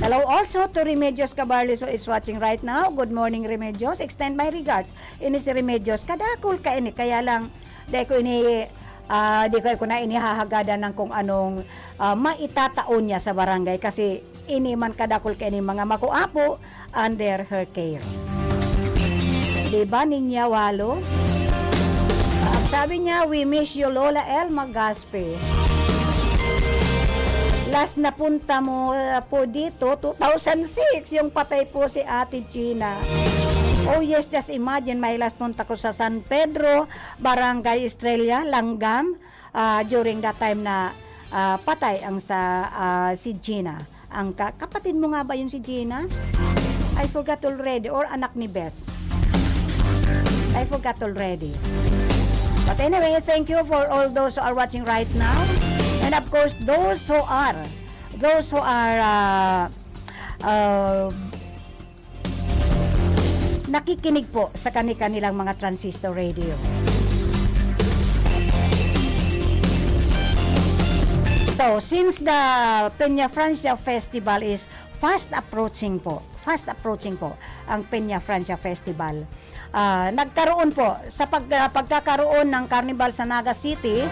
Hello also to Remedios Cabarles who is watching right now. Good morning, Remedios. Extend my regards. Ini si Remedios, kadakol ka ini. Kaya lang, di ko na inihahagadan ng kung anong maitataon niya sa barangay kasi ini man kadakol ka ini mga makuapo under her care. Diba ninya walo? Sabi niya, we miss you Lola Elma Gaspe. Last na punta mo po dito, 2006, yung patay po si Ate Gina. Oh yes, just imagine, may last punta ko sa San Pedro, Barangay Estrella, Langgam, during that time na patay ang si Gina. Ang kapatid mo nga ba yung si Gina? I forgot already, or anak ni Beth. I forgot already. But anyway, thank you for all those who are watching right now. And of course, those who are nakikinig po sa kanilang mga transistor radio. So, since the Peña Francia Festival is fast approaching po ang Peña Francia Festival. Nagkaroon po sa pagkakaroon ng carnival sa Naga City,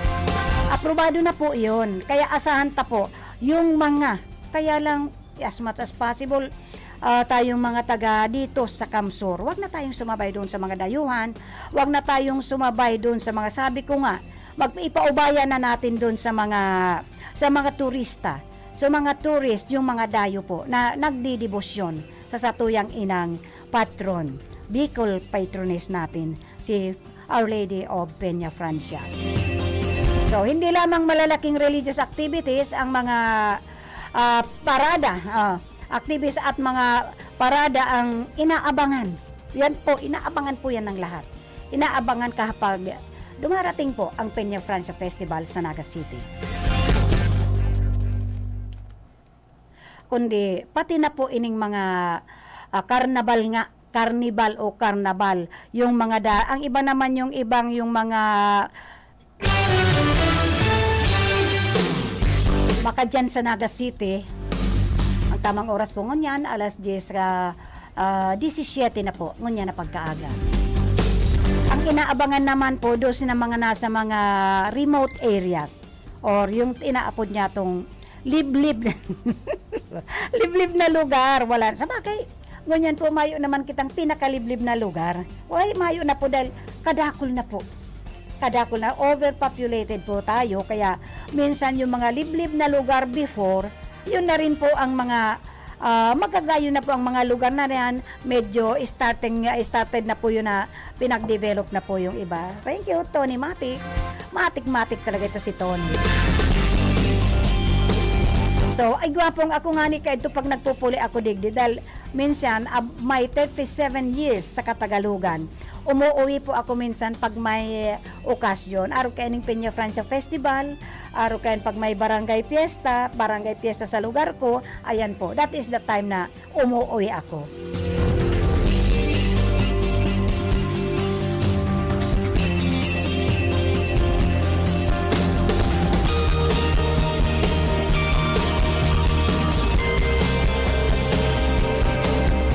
aprobado na po yun. Kaya asahan ta po yung mga, kaya lang as much as possible, tayong mga taga dito sa Kamsur, wag na tayong sumabay doon sa mga dayuhan, wag na tayong sumabay doon sa mga, sabi ko nga, ipaubaya na natin doon sa mga turista. So mga tourist, yung mga dayo po na nagdidibosyon sa satuyang inang patron, Bicol patroness natin, si Our Lady of Peña Francia. So, hindi lamang malalaking religious activities ang mga activities at mga parada ang inaabangan. Yan po, inaabangan po yan ng lahat. Inaabangan kapag dumarating po ang Peña Francia Festival sa Naga City. Kundi, pati na po ining mga carnival, yung mga ang iba naman yung mga makadyan sa Naga City. Ang tamang oras po ngunyan, alas 17 na po, ngunyan na pagkaaga. Ang inaabangan naman po doon na mga nasa mga remote areas or yung inaapod niya tong liblib liblib na lugar. Wala, sa bagay, ngunyan po mayo naman kitang pinakaliblib na lugar. Mayo na po dahil kadakol na, overpopulated po tayo, kaya minsan yung mga liblib na lugar before, yun na rin po ang mga magagayo na po ang mga lugar na yan, medyo started na po yun na pinag-develop na po yung iba. Thank you, Tony Matic. Matic talaga ito si Tony. So, ay gwapong ako nga ni kaito pag nagpupuli ako digdi dahil minsan may 37 years sa Katagalugan. Umuwi po ako minsan pag may okasyon. Araw kayo ng Peña Francia Festival, araw kayo pag may barangay fiesta sa lugar ko, ayan po. That is the time na umuwi ako.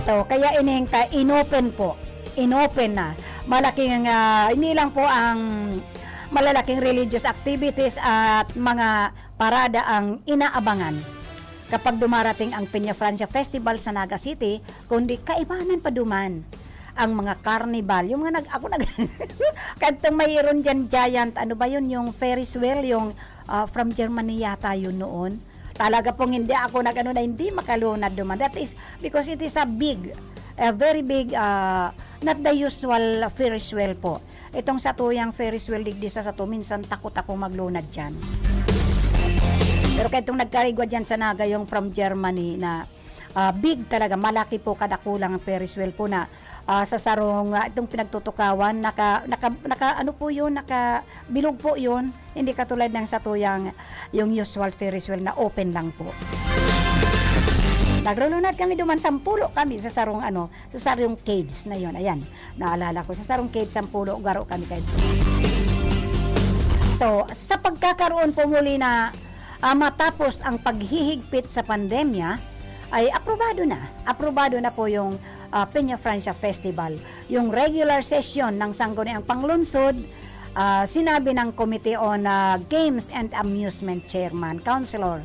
So, kaya inopen na. Malaking, hindi lang po ang malalaking religious activities at mga parada ang inaabangan kapag dumarating ang Peña Francia Festival sa Naga City, kundi kaibanan pa duman ang mga carnival, yung mga kantong mayroon dyan giant, ano ba yun, yung Ferris wheel, yung from Germany yata yun noon. Talaga pong hindi ako hindi makalunad duman. That is because it is a very big, not the usual Ferris wheel po. Itong satuyang Ferris wheel digdi sa sato, minsan takot ako maglunad dyan. Pero kaya itong nagkarigwa dyan sa Naga, yung from Germany na big talaga, malaki po kada kulang ang Ferris wheel po na sa sarong itong pinagtutukawan, ano po yun, bilog po yun, hindi katulad ng satuyang yung usual Ferris wheel na open lang po. Naglulunad kami duman, 10 kami sa sarong sa sarong cage na yon. Ayan, naalala ko, sa sarong cage 10 garo kami kayo. So, sa pagkakaroon po muli na matapos ang paghihigpit sa pandemya, ay aprobado na po yung Peña Francia Festival. Yung regular session ng Sangguniang Panglungsod, sinabi ng Committee on Games and Amusement Chairman, Councilor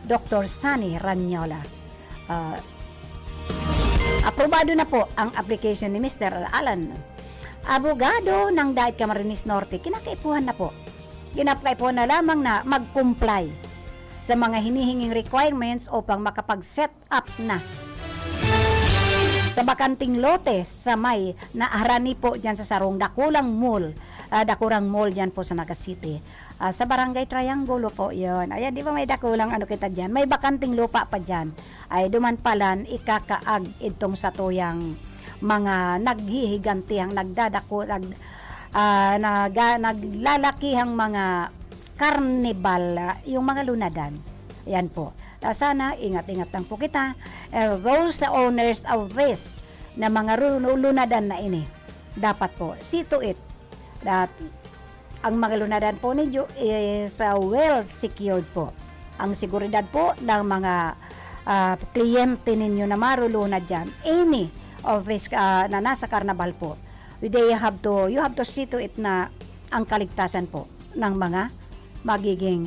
Dr. Sunny Ranyola. Aprobado na po ang application ni Mr. Alan, abogado ng Daet Camarines Norte. Kinakaipuhan na lamang na mag-comply sa mga hinihinging requirements upang makapag-set up na sa bakanting lote sa may naarani po dyan sa sarong Dakurang Mall dyan po sa Naga City. Sa Barangay Triangulo po yun. Ayan, di ba may dakulang kita dyan? May bakanting lupa pa dyan. Ay duman palan ikakaag itong satuyang mga naghihigantihang naglalakihang mga carnival, yung mga lunadan. Ayan po. Sana ingat-ingat lang po kita. Those owners of this na mga lunadan na ini, dapat po see to it that ang mga lunadan po ninyo is well secured po. Ang seguridad po ng mga kliyente ninyo na marulunad dyan, any of this na nasa carnival po, you have to see to it na ang kaligtasan po ng mga magiging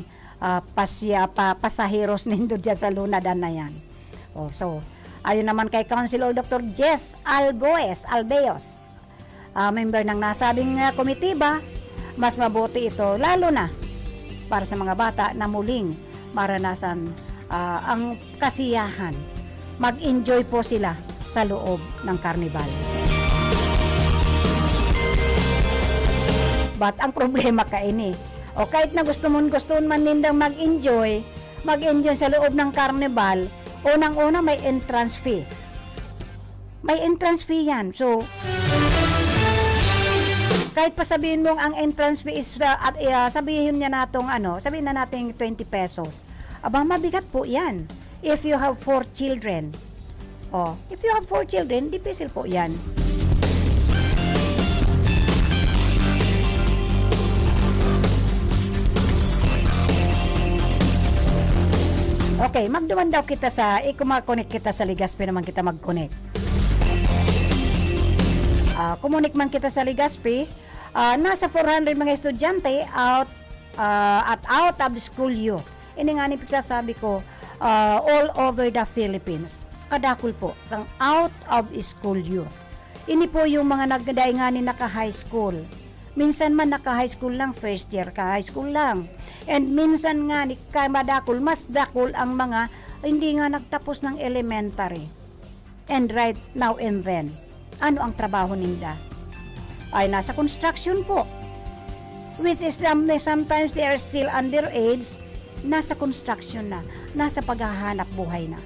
pasaheros nindo dyan sa lunadan na yan. So, ayon naman kay Councilor Dr. Jess Albeos, member ng nasabing komitiba, mas mabuti ito, lalo na para sa mga bata na muling maranasan ang kasiyahan. Mag-enjoy po sila sa loob ng karnibal. But ang problema o kahit na gusto man nindang mag-enjoy sa loob ng carnival, unang-una may entrance fee. May entrance fee yan. So, kahit pa sabihin mong ang entrance fee is, sabihin na natin 20 pesos. Aba, mabigat po yan. If you have 4 children. If you have 4 children, dipisil po yan. Okay, magduman daw kita i-connect kita sa Legazpi naman kita mag-connect. Kumunik man kita sa Legazpi, nasa 400 mga estudyante out of school youth. Ini nga ni pagsasabi ko, all over the Philippines. Kadakul po, kang out of school youth. Ini po yung mga nagdainganin naka-high school. Minsan man naka-high school lang, first year ka-high school lang. And minsan nga ni kamadakul, mas dakul ang mga hindi nga nagtapos ng elementary. And right now and then, ano ang trabaho ninda? Ay nasa construction po. Which is sometimes they are still underage, nasa construction na, nasa paghahanap buhay na.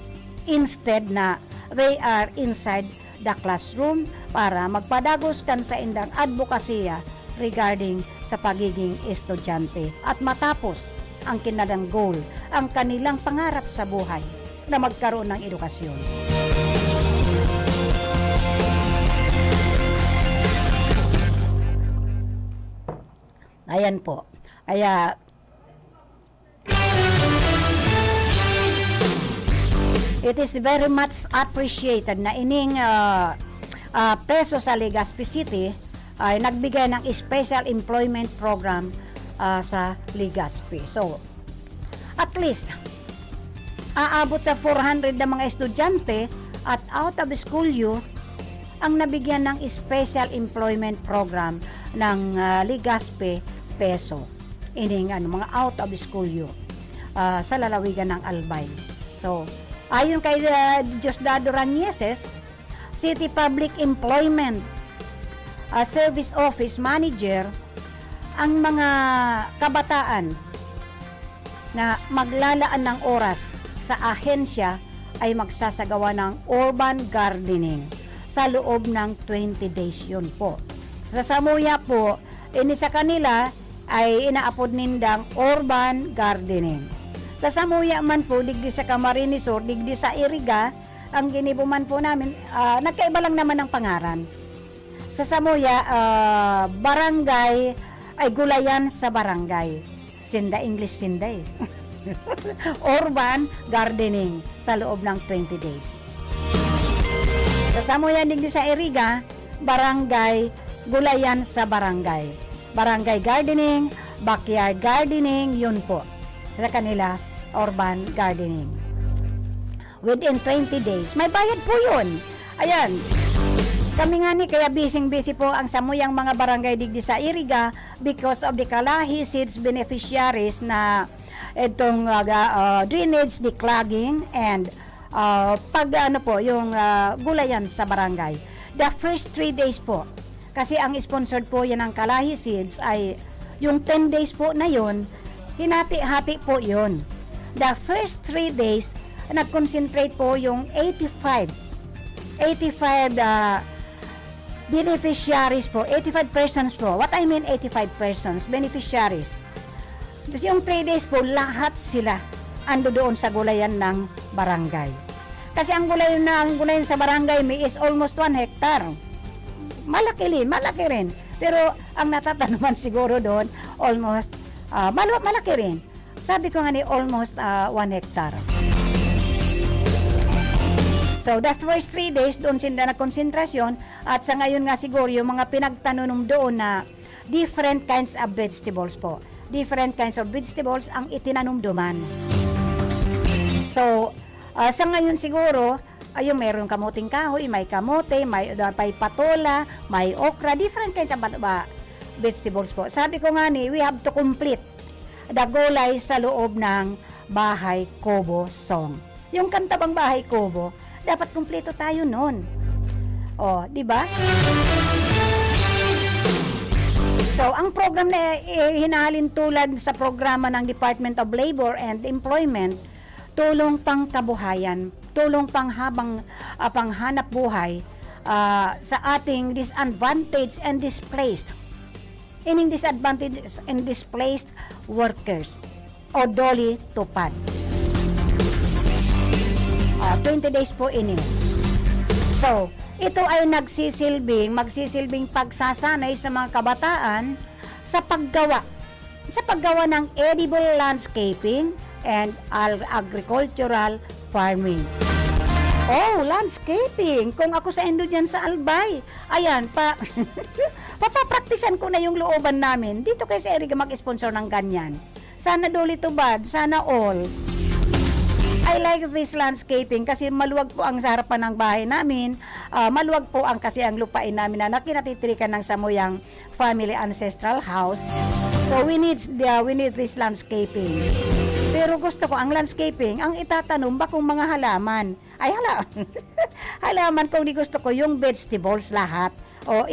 Instead na they are inside the classroom para magpadagos kan sa indang advokasya regarding sa pagiging estudyante at matapos ang kanilang goal, ang kanilang pangarap sa buhay na magkaroon ng edukasyon. Ayan po. It is very much appreciated na ining peso sa Legazpi City ay nagbigay ng Special Employment Program sa Legazpi. So, at least, aabot sa 400 na mga estudyante at out of school youth ang nabigyan ng Special Employment Program ng Legazpi Peso. Ining mga out of school youth sa lalawigan ng Albay. So, ayon kay Diosdado Ranieses, City Public Employment Service Office Manager, ang mga kabataan na maglalaan ng oras sa ahensya ay magsasagawa ng urban gardening sa loob ng 20 days yun po. Sa Samuya po, ini sa kanila ay inaapod nindang urban gardening. Sa Samuya man po, digdi sa Camarines Sur, digdi sa Iriga, ang ginibuman po namin, nagkaiba lang naman ang pangaran. Sa Samuya, barangay, ay gulayan sa barangay. Sinda, English sinda eh. Urban gardening sa loob ng 20 days. Sa Samuya, digdi sa Iriga, barangay, gulayan sa barangay. Barangay gardening, backyard gardening, yun po. Sa kanila, urban gardening. Within 20 days, may bayad po yun. Ayan. Kami nga ni, kaya busy po ang Samuyang mga barangay digdi sa Iriga because of the Kalahi Seeds beneficiaries na itong drainage declogging and yung gulayan sa barangay. The first 3 days po, kasi ang sponsored po yan ng Kalahi Seeds ay yung 10 days po na yun, hinati-hati po yun. The first 3 days, nag-concentrate po yung 85 beneficiaries po, 85 persons po. What I mean 85 persons, beneficiaries. Tapos yung 3 days po, lahat sila ando doon sa gulayan ng barangay. Kasi ang gulayan sa barangay may is almost 1 hectare. Malaki rin. Pero ang natatanuman siguro doon, almost, malaki rin. Sabi ko nga ni, almost 1 hectare. So, the first 3 days, doon sila nagkonsentrasyon at sa ngayon nga siguro yung mga pinagtanunong doon na different kinds of vegetables po. Different kinds of vegetables ang itinanumduman. So, sa ngayon siguro, ayun, meron kamuting kahoy, may kamote, may patola, may okra, different kinds of vegetables po. Sabi ko nga ni, we have to complete the gulay sa loob ng Bahay Kubo Song. Yung kanta bang Bahay Kubo, dapat kumpleto tayo noon. O, di ba? So, ang program na hinahalin tulad sa programa ng Department of Labor and Employment, tulong pang kabuhayan, tulong pang panghanap buhay sa ating disadvantaged and displaced. Ining disadvantaged and displaced workers o DOLI tupad. 20 days po ini. So, ito ay magsisilbing pagsasanay sa mga kabataan sa paggawa ng edible landscaping and agricultural farming. Oh, landscaping! Kung ako sa endo dyan sa Albay, ayan, papapraktisan ko na yung looban namin. Dito kay sa Iriga mag-sponsor ng ganyan. Sana duli tubad, sana all. I like this landscaping kasi maluwag po ang sa harapan ng bahay namin. Maluwag po kasi ang lupain namin na nakinatitirikan ng Samuyang Family Ancestral House. So we need this landscaping. Pero gusto ko ang landscaping, ang itatanom ba kung mga halaman? Ay halaman kung di gusto ko yung vegetables lahat. O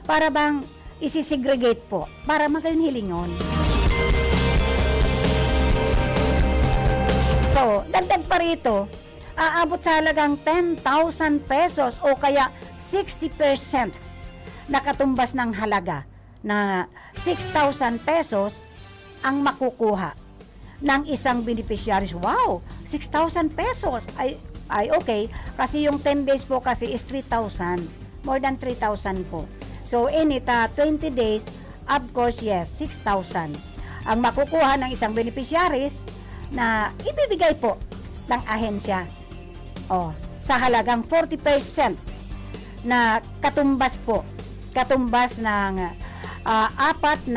para bang isisegregate po para magaling hilingon. So, dagdag pa rito, aabot sa halagang 10,000 pesos o kaya 60% nakatumbas ng halaga na 6,000 pesos ang makukuha ng isang beneficiaries. Wow! 6,000 pesos! Ay okay, kasi yung 10 days po kasi is 3,000. More than 3,000 po. So, in it, 20 days, of course, yes, 6,000. Ang makukuha ng isang beneficiaries na ibibigay po ng ahensya sa halagang 40% na katumbas po katumbas ng 4,000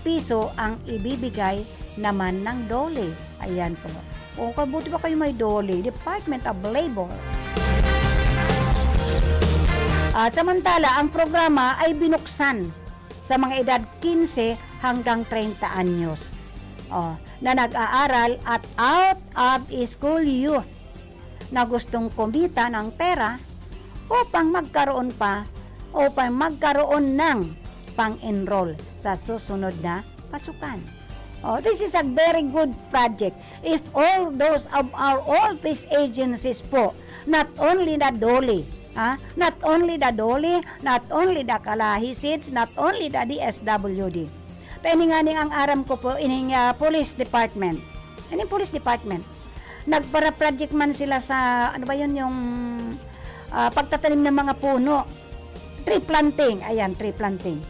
piso ang ibibigay naman ng DOLE. Ayan po. O kabuti ba kayo may DOLE, Department of Labor. Samantala, ang programa ay binuksan sa mga edad 15 hanggang 30 anyos na nag-aaral at out of school youth na gustong kumita ng pera upang magkaroon ng pang-enroll sa susunod na pasukan. This is a very good project. If all these agencies po, not only the DOLE, not only the Kalahi SEEDS, not only the DSWD. Peningani ang aram ko po ining police department. Ining police department. Nagpara-project man sila sa yung pagtatanim ng mga puno. Tree planting. Ayan, tree planting.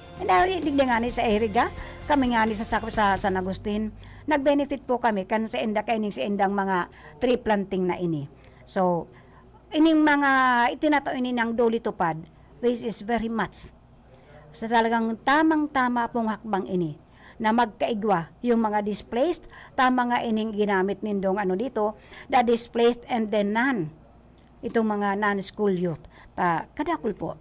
Digdingani sa Eriga, kami nga ni sa San Agustin, nag-benefit po kami kan sa endang mga tree planting na ini. So, ining mga itinatao ini ng DOLE tupad, this is very much sa talagang tamang-tama pong hakbang ini na magkaigwa yung mga displaced, tama nga ining ginamit nindong dito, the displaced and the itong mga non-school youth. Kadakul po.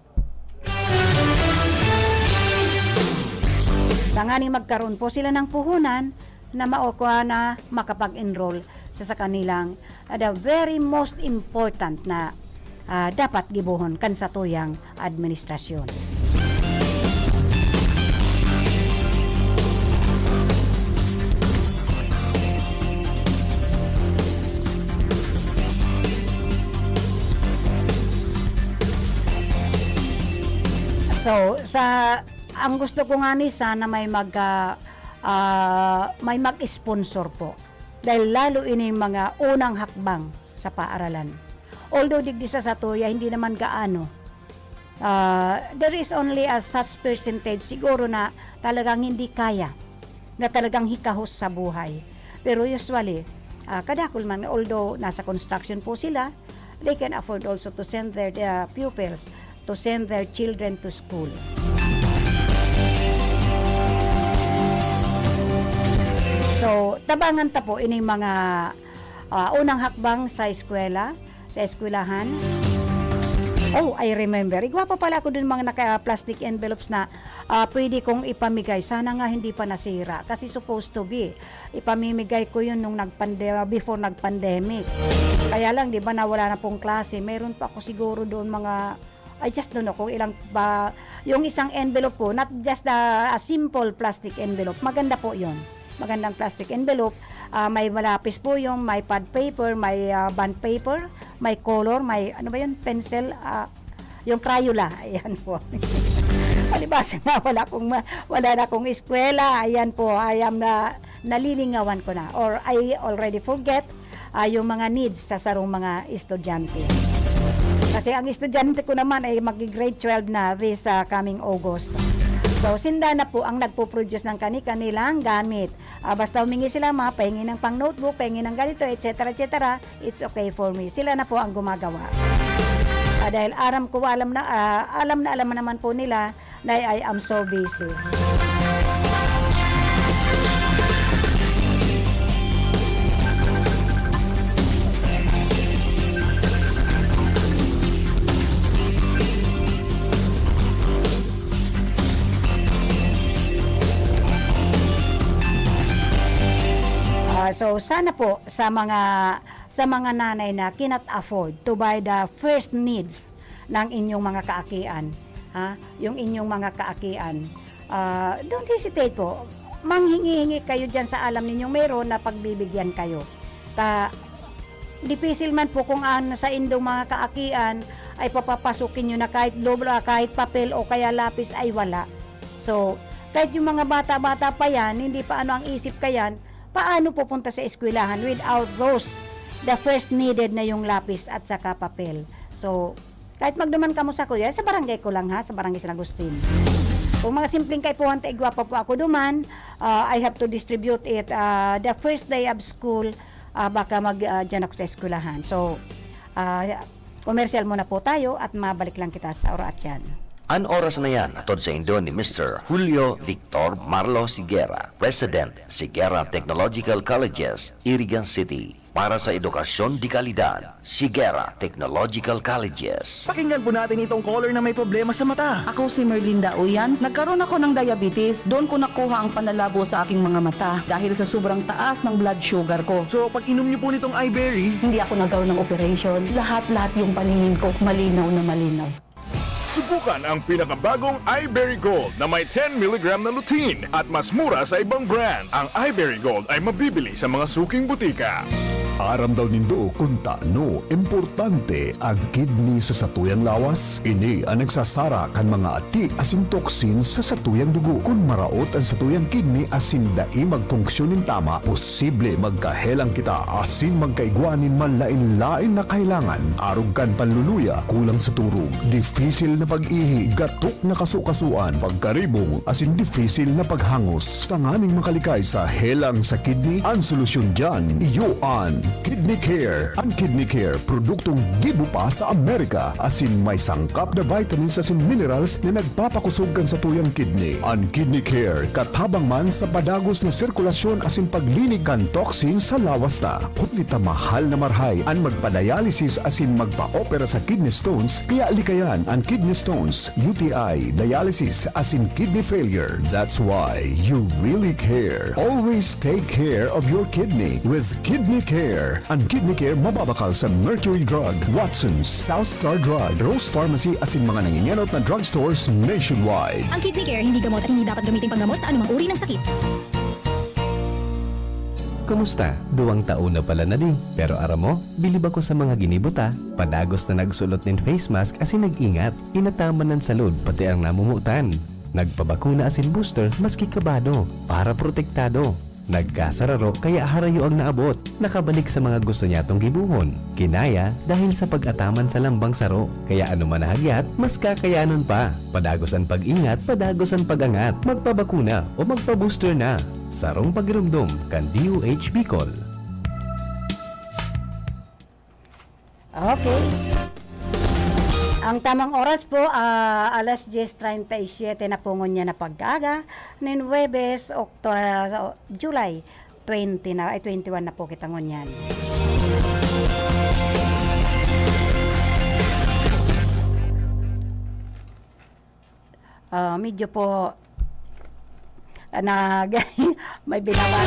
Tangani magkaroon po sila ng puhunan na maokwa na makapag-enroll sa kanilang the very most important na dapat gibuhon kan sa tuyang administrasyon. So, ang gusto ko nga ni sana may mag-sponsor po. Dahil lalo ini mga unang hakbang sa paaralan. Although digdi sa Satuya, hindi naman gaano. There is only a such percentage siguro na talagang hindi kaya. Na talagang hikahos sa buhay. Pero usually, kadakul man, although nasa construction po sila, they can afford also to send their pupils, to send their children to school. So, tabangan ta po ini mga unang hakbang sa eskwela, sa eskwelahan. Oh, I remember. Igwa pa pala ako dun mga naka-plastic envelopes na pwede kong ipamigay. Sana nga hindi pa nasira. Kasi supposed to be. Ipamimigay ko yun nung before nag-pandemic. Kaya lang, di ba, nawala na pong klase. Meron pa ako siguro doon mga I just don't know kung ilang ba yung isang envelope po, not just a simple plastic envelope. Maganda po 'yon. Magandang plastic envelope. May malapis po yung, may pad paper, may bond paper, may color, may pencil, yung Crayola. Ayan po. Palibasa nga, wala na akong eskwela. Ayan po, nalilingawan ko na. Or I already forget yung mga needs sa sarong mga estudyante. Kasi ang estudyante ko naman ay mag-grade 12 na this coming August. So, sinda na po ang nagpo-produce ng kanilang gamit. Basta humingi sila pahingi ng pang notebook, pahingi ng ganito, etc. etc. It's okay for me. Sila na po ang gumagawa. Dahil alam na naman po nila na I am so busy. So sana po sa mga nanay na cannot afford to buy the first needs ng inyong mga kaakian, yung inyong mga kaakian, don't hesitate po. Manghingi-hingi kayo diyan sa alam ninyong meron na pagbibigyan kayo. Dipisil man po kung sa indong mga kaakian ay papapasukin nyo na kahit papel o kaya lapis ay wala. So kahit yung mga bata-bata pa yan, hindi pa ang isip kayan, paano pupunta sa eskwelahan without the first needed na yung lapis at saka papel. So, kahit magduman ka mo sa kuya, sa barangay ko lang sa barangay San Agustin. Kung mga simpleng kaipuhan, igwa pa po ako duman, I have to distribute it the first day of school, baka dyan ako sa eskwelahan. So, commercial muna po tayo at mabalik lang kita sa oras yan. An oras na yan, atod sa Indo ni Mr. Julio Victor Marlo Sigera, President, Sigera Technological Colleges, Irigan City. Para sa edukasyon di kalidad, Sigera Technological Colleges. Pakinggan po natin itong caller na may problema sa mata. Ako si Merlinda Uyan. Nagkaroon ako ng diabetes. Doon ko nakuha ang panlalabo sa aking mga mata dahil sa sobrang taas ng blood sugar ko. So, pag inom niyo po nitong iBerry, Hindi ako nagkaroon ng operation. Lahat-lahat yung paningin ko malinaw na malinaw. Subukan ang pinakabagong iBerry Gold na may 10 mg na lutein at mas mura sa ibang brand. Ang iBerry Gold ay mabibili sa mga suking butika. Aram daw nindo kung taano importante ang kidney sa satuyang lawas. Ini ang nagsasara kan mga ati asin toxins sa satuyang dugo. Kung maraot ang satuyang kidney asin dai magfunksyonin tama, posible magkahelang kita asin magkaigwanin man lain-lain na kailangan. Arog kan panluluya, kulang sa turog, difficile na pag-ihi, gatok na kasukasuan, pagkaribong asin difficile na paghangos. Tanganing makalikay sa helang sa kidney, ang solusyon dyan, iyoan Kidney Care. Ang Kidney Care, produktong gibo pa sa Amerika. Asin may sangkap na vitamins asin minerals na nagpapakusog kan sa tuyang kidney. Ang Kidney Care, katabang man sa padagos na sirkulasyon asin paglinig kan toxin sa lawas ta. Kutlita mahal na marhay ang magpa-dialysis asin magpa-opera sa kidney stones, kaya likayan ang kidney stones, UTI, dialysis asin kidney failure. That's why you really care. Always take care of your kidney with Kidney Care. Ang Kidney Care mababakal sa Mercury Drug, Watson's, South Star Drug, Rose Pharmacy asin mga nangingenot na drugstores nationwide. Ang Kidney Care hindi gamot at hindi dapat gamitin panggamot sa anumang uri ng sakit. Kumusta? 2 taon na pala na din. Pero aram mo, bilib ako sa mga ginibuta. Padagos na nagsulot ng face mask asin nag-ingat. Inataman ng salud pati ang namumutan. Nagpabakuna asin booster maski kabado para protektado. Nagkasararo kaya harayo ang naabot. Nakabalik sa mga gusto niya tong gibuhon. Kinaya dahil sa pag-ataman sa lambang saro. Kaya ano man nahagyat, mas kakayanon pa. Padagos ang pag-ingat, padagos ang pag-angat. Magpabakuna o magpa-booster na. Sarong pagirumdum kan DOH Bicol. Okay. Ang tamang oras po, alas 10:37 na po niya na pagkaga. Nin Huwebes, July 21 na po kita ngunyan. Medyo po may binawan.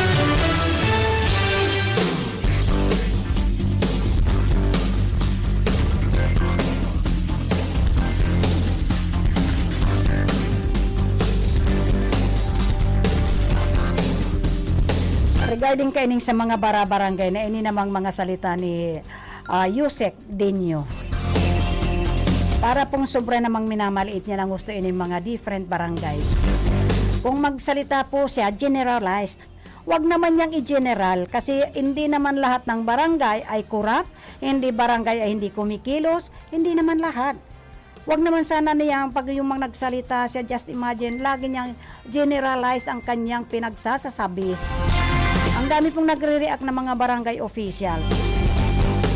Regarding kaining sa mga bara-barangay na ini namang mga salita ni Yusek Denyo. Para pong sobra namang minamaliit niya ng gusto ini mga different barangays. Kung magsalita po siya, generalized. Wag naman niyang i-general kasi hindi naman lahat ng barangay ay corrupt, hindi barangay ay hindi kumikilos, hindi naman lahat. Wag naman sana niya pag yung mga nagsalita siya, just imagine, lagi niyang generalize ang kanyang pinagsasasabi. Ang dami pong nagre-react ng mga barangay officials.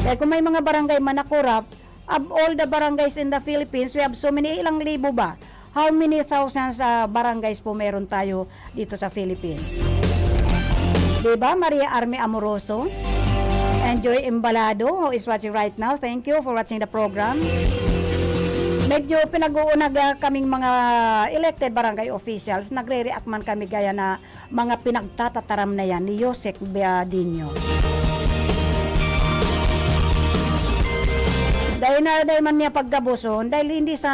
Kaya kung may mga barangay man na corrupt, of all the barangays in the Philippines, we have so many, ilang libo ba? How many thousands barangays po meron tayo dito sa Philippines? Diba, Maria Arme Amoroso? Enjoy Embalado, who is watching right now. Thank you for watching the program. Medyo pinag-uunag kaming mga elected barangay officials, nagre-react man kami gaya na mga pinagtatataram na yan ni Yusek Denyo. Dahil man niya paggabuson, dahil hindi sa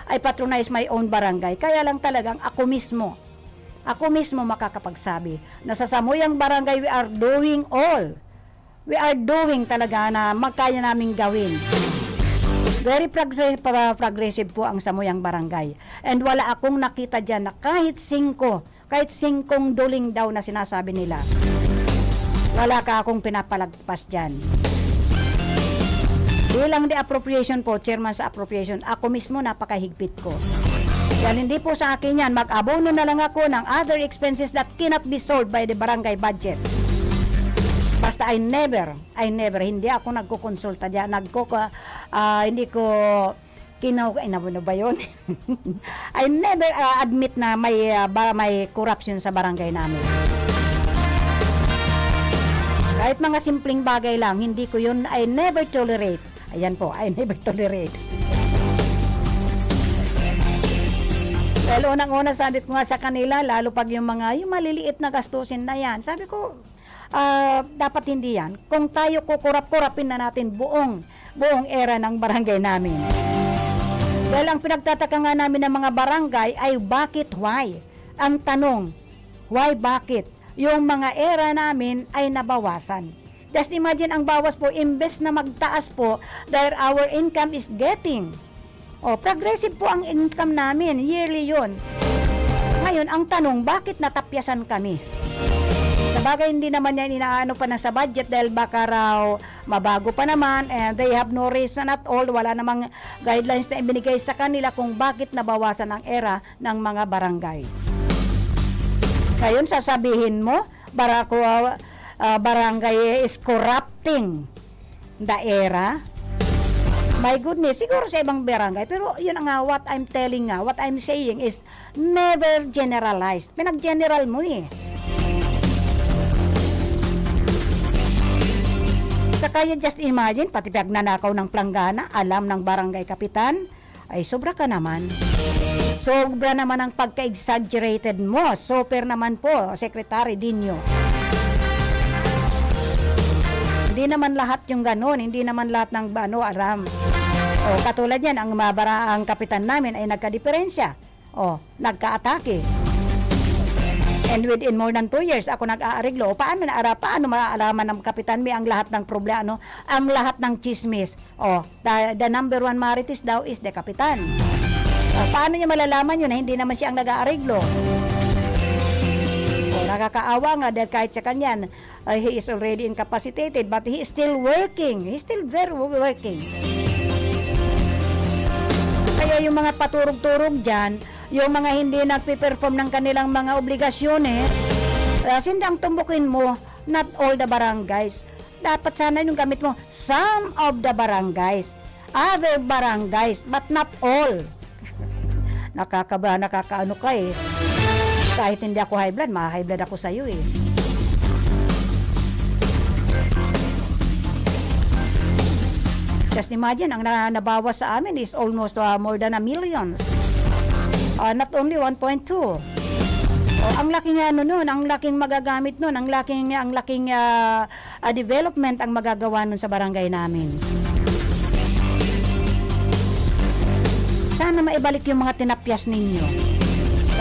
I patronize my own barangay, kaya lang talagang ako mismo makakapagsabi na sa Samuyang Barangay we are doing all. We are doing talaga na magkaya naming gawin. Very progressive po ang Samuyang Barangay. And wala akong nakita dyan na kahit 5 duling daw na sinasabi nila. Wala ka akong pinapalagpas dyan. Bilang the appropriation po, chairman sa appropriation, ako mismo napakahigpit ko. Yan, hindi po sa akin yan. Mag-abono na lang ako ng other expenses that cannot be solved by the barangay budget. Basta I never, hindi ako nagkukonsulta dyan. Hindi ko Ano ba yun? I never admit na may corruption sa barangay namin. Kahit mga simpleng bagay lang, hindi ko yun, I never tolerate. Ayan po, I never tolerate. Well, unang-una sabi ko nga sa kanila, lalo pag yung maliliit na gastusin na yan, sabi ko, dapat hindi yan. Kung tayo kukurap-kurapin na natin buong era ng barangay namin. Dahil ang pinagtataka nga namin ng mga barangay ay bakit, why? Ang tanong, why, bakit? Yung mga era namin ay nabawasan. Just imagine ang bawas po, imbes na magtaas po, dahil our income is getting. Progressive po ang income namin, yearly yun. Ngayon, ang tanong, bakit natapyasan kami? Sabagay, hindi naman yan inaano pa na sa budget dahil baka raw mabago pa naman and they have no reason at all. Wala namang guidelines na ibinigay sa kanila kung bakit nabawasan ang era ng mga barangay. Ngayon, sasabihin mo, barangay is corrupting the era. My goodness, siguro sa ibang barangay. Pero yun nga, what I'm saying is never generalized. Pinag-general mo eh. Kaya just imagine, pati pagnanakaw ng planggana, alam ng barangay kapitan, ay sobra ka naman. Sobra naman ang pagka-exaggerated mo. Super naman po, Secretary Dinyo. Hindi naman lahat yung ganun, hindi naman lahat ng alam. Katulad yan, ang kapitan namin ay nagka-diferensya. Nagka-atake. And within more than 2 years, ako nag-aariglo. Paano maalaman ng kapitan may ang lahat ng problema, ang lahat ng chismis? The number one marites daw is the kapitan. Paano niya malalaman yun na hindi naman siya ang nag-aariglo? Nakakaawa nga dahil kahit sa kanyan, he is already incapacitated, but he is still working. He is still very working. Kaya yung mga paturog-turog dyan, yung mga hindi nagpe-perform ng kanilang mga obligasyones, sindang tumbukin mo, not all the barangays. Dapat sana yung gamit mo, some of the barangays, other barangays, but not all. Nakakaano ka eh. Kahit hindi ako high blood, ma-high blood ako sa'yo eh. Just imagine, ang nabawas sa amin is almost more than 1 million. Not only 1.2. Ang laking nun, ang laking magagamit nun, ang laking development ang magagawa nun sa barangay namin. Sana maibalik yung mga tinapyas ninyo.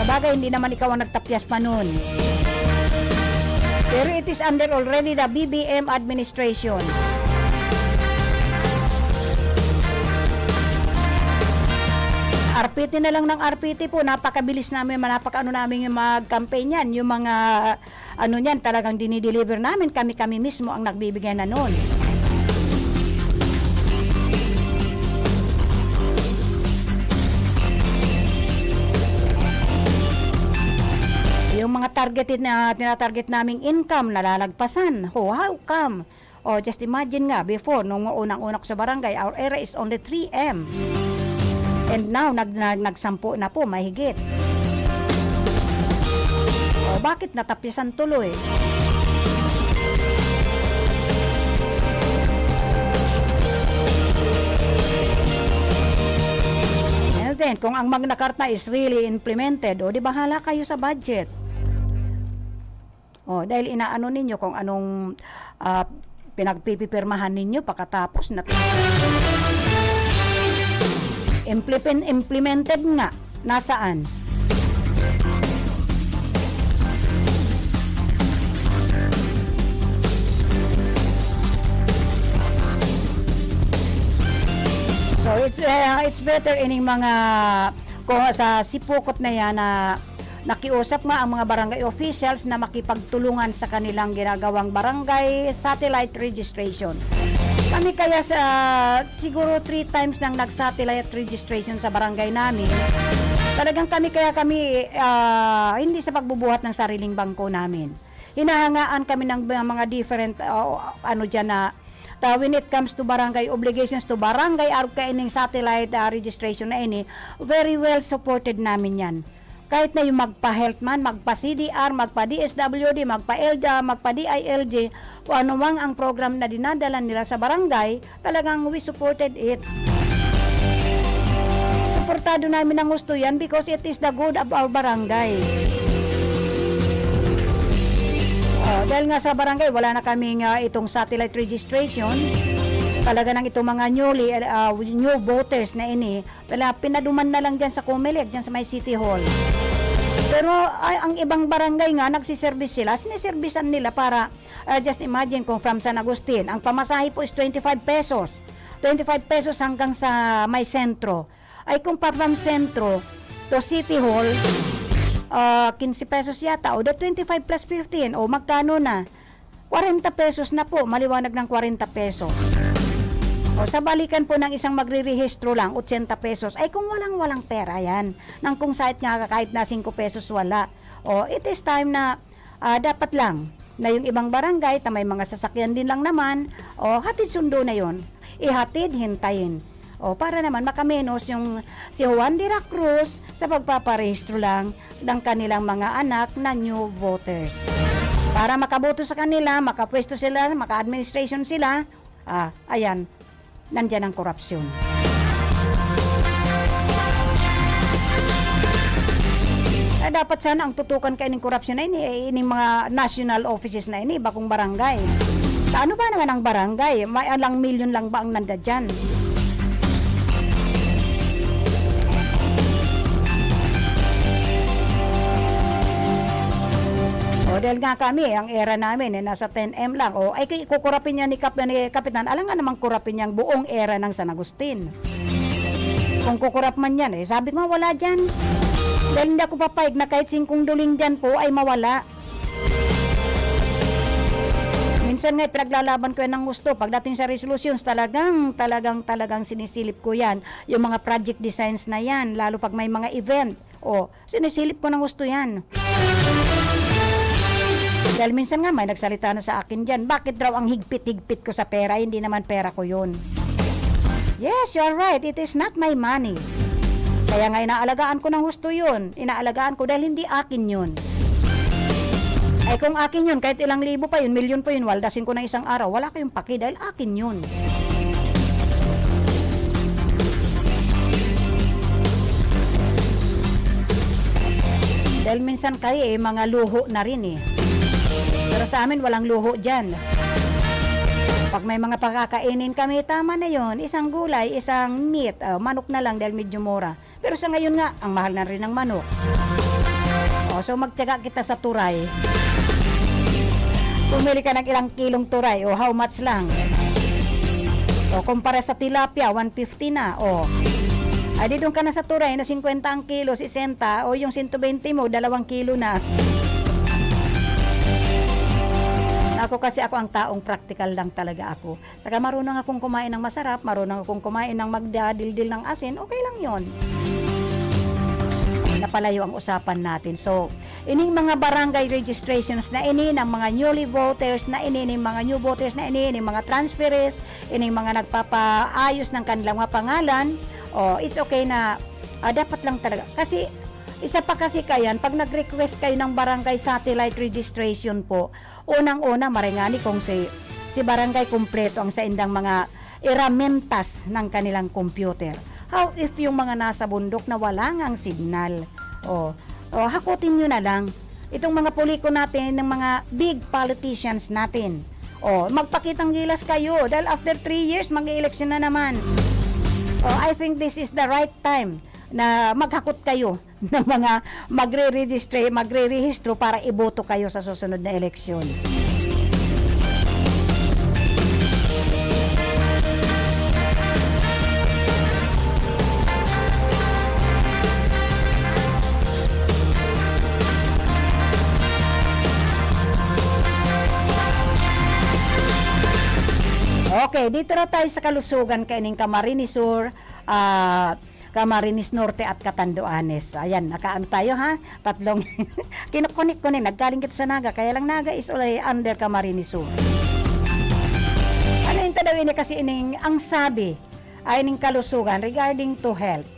Sabagay, hindi naman ikaw ang nagtapyas pa nun. Pero it is under already the BBM administration. RPT na lang ng RPT po, napakabilis namin, namin yung mag-campaign yan, yung mga niyan talagang dinideliver namin, kami mismo ang nagbibigay na noon. Yung mga tinatarget naming income, nalalagpasan. How come? Just imagine nga, before, nung unang-una ko sa barangay, our era is only 3M. And now, nagsampu na po, mahigit. Bakit natapyasan tuloy? And then, kung ang Magna Carta is really implemented, di bahala kayo sa budget. Dahil inaano ninyo kung anong pinagpipirmahan ninyo pagkatapos na implemented nga, nasaan? So it's better ining mga kung sa sipukot na yan na nakiusap nga ang mga barangay officials na makipagtulungan sa kanilang ginagawang barangay satellite registration. Kami kaya siguro 3 times nang nag-satellite registration sa barangay namin. Talagang kami hindi sa pagbubuhat ng sariling bangko namin. Hinahangaan kami ng mga different when it comes to barangay obligations to barangay arog kaining satellite registration na ini, very well supported namin yan. Kahit na yung magpa-health man, magpa-CDR, magpa-DSWD, magpa-ELDA, magpa-DILG, kung ano mang ang program na dinadala nila sa barangay, talagang we supported it. Suportado namin ang gusto yan because it is the good of our barangay. Dahil nga sa barangay, wala na kaming itong satellite registration. Talaga nang itong mga new voters na ini, pinaduman na lang dyan sa Comelec, dyan sa may City Hall. Pero ang ibang barangay nga, nagsiservice sila, siniservisan nila para, just imagine kung from San Agustin, ang pamasahe po is 25 pesos. 25 pesos hanggang sa may sentro. Ay kung pa from sentro to City Hall, 15 pesos yata, o 25 plus 15, o magkano na? 40 pesos na po, maliwanag ng 40 pesos. O sa balikan po ng isang magre-rehistro lang, 80 pesos, ay kung walang pera yan, nang kung site nga kahit na 5 pesos wala. O it is time na dapat lang na yung ibang barangay, may mga sasakyan din lang naman, o hatid sundo na yon, ihatid, hintayin. O para naman makamenos yung si Juan de la Cruz sa pagpaparehistro lang ng kanilang mga anak na new voters. Para makaboto sa kanila, makapwesto sila, maka-administration sila, ayan, nandyan ang korupsyon. Dapat sana ang tutukan kayo ng korupsyon na ini mga national offices na ini, bakong barangay. Ano ba naman ang barangay? May alang milyon lang ba ang nandyan? O dahil nga kami, ang era namin, nasa 10M lang. O ay kukurapin niya ni Kapitan, alam nga namang kurapin niya ang buong era ng San Agustin. Kung kukurap man yan, sabi ko wala dyan. Dahil hindi ako papayag na kahit 5 duling dyan po ay mawala. Minsan nga, pinaglalaban ko yan ng gusto. Pagdating sa resolutions, talagang sinisilip ko yan. Yung mga project designs na yan, lalo pag may mga event. O, sinisilip ko ng gusto yan. Dahil minsan nga may nagsalita na sa akin dyan, bakit raw ang higpit-higpit ko sa pera? Hindi naman pera ko yun. Yes, you're right. It is not my money. Kaya nga inaalagaan ko ng gusto yun. Inaalagaan ko dahil hindi akin yun. Ay kung akin yun, kahit ilang libo pa yun, milyon pa yun, waldasin ko na isang araw, wala kayong paki dahil akin yun. Dahil minsan kayo mga luho na rin Pero sa amin walang luho dyan. Pag may mga pagkakainin kami, tama na yon, isang gulay, isang meat, manok na lang dahil medyo mura. Pero sa ngayon nga, ang mahal na rin ng manok. So magtiyaga kita sa turay. Pumili ka ng ilang kilong turay, how much lang? Kumpara sa tilapia, 150 na, Adi doon ka na sa turay na 50 ang kilo, 60, yung 120 mo, 2 kilo na. Ako ang taong practical lang talaga ako. Saka marunong akong kumain ng masarap, marunong akong kumain ng magdadildil ng asin, okay lang yon. Napalayo ang usapan natin. So, ining mga barangay registrations na ng mga newly voters na ining mga new voters na ining mga transferees, ining mga nagpapaayos ng kanilang mga pangalan, it's okay na dapat lang talaga. Kasi isa pa kasi kayan, pag nag-request kayo ng barangay satellite registration po, unang-una marengani kung si barangay kumpleto ang sa indang mga eramentas ng kanilang computer. How if yung mga nasa bundok na wala ngang signal? Hakutin nyo na lang. Itong mga puliko natin, ng mga big politicians natin. Magpakitang gilas kayo dahil after 3 years, mag-election na naman. I think this is the right time na maghakot kayo ng mga magre-rehistro para iboto kayo sa susunod na eleksyon. Okay, dito na tayo sa kalusugan kaining Camarines Sur, Camarines Norte at Catanduanes. Ayan, nakaano tayo ha? Tatlong kinukunik, nagkaling kita sa Naga, kaya lang Naga is under Camarines Sur. Ano yung daw ini kasi ining ang sabi ay ining kalusugan regarding to health.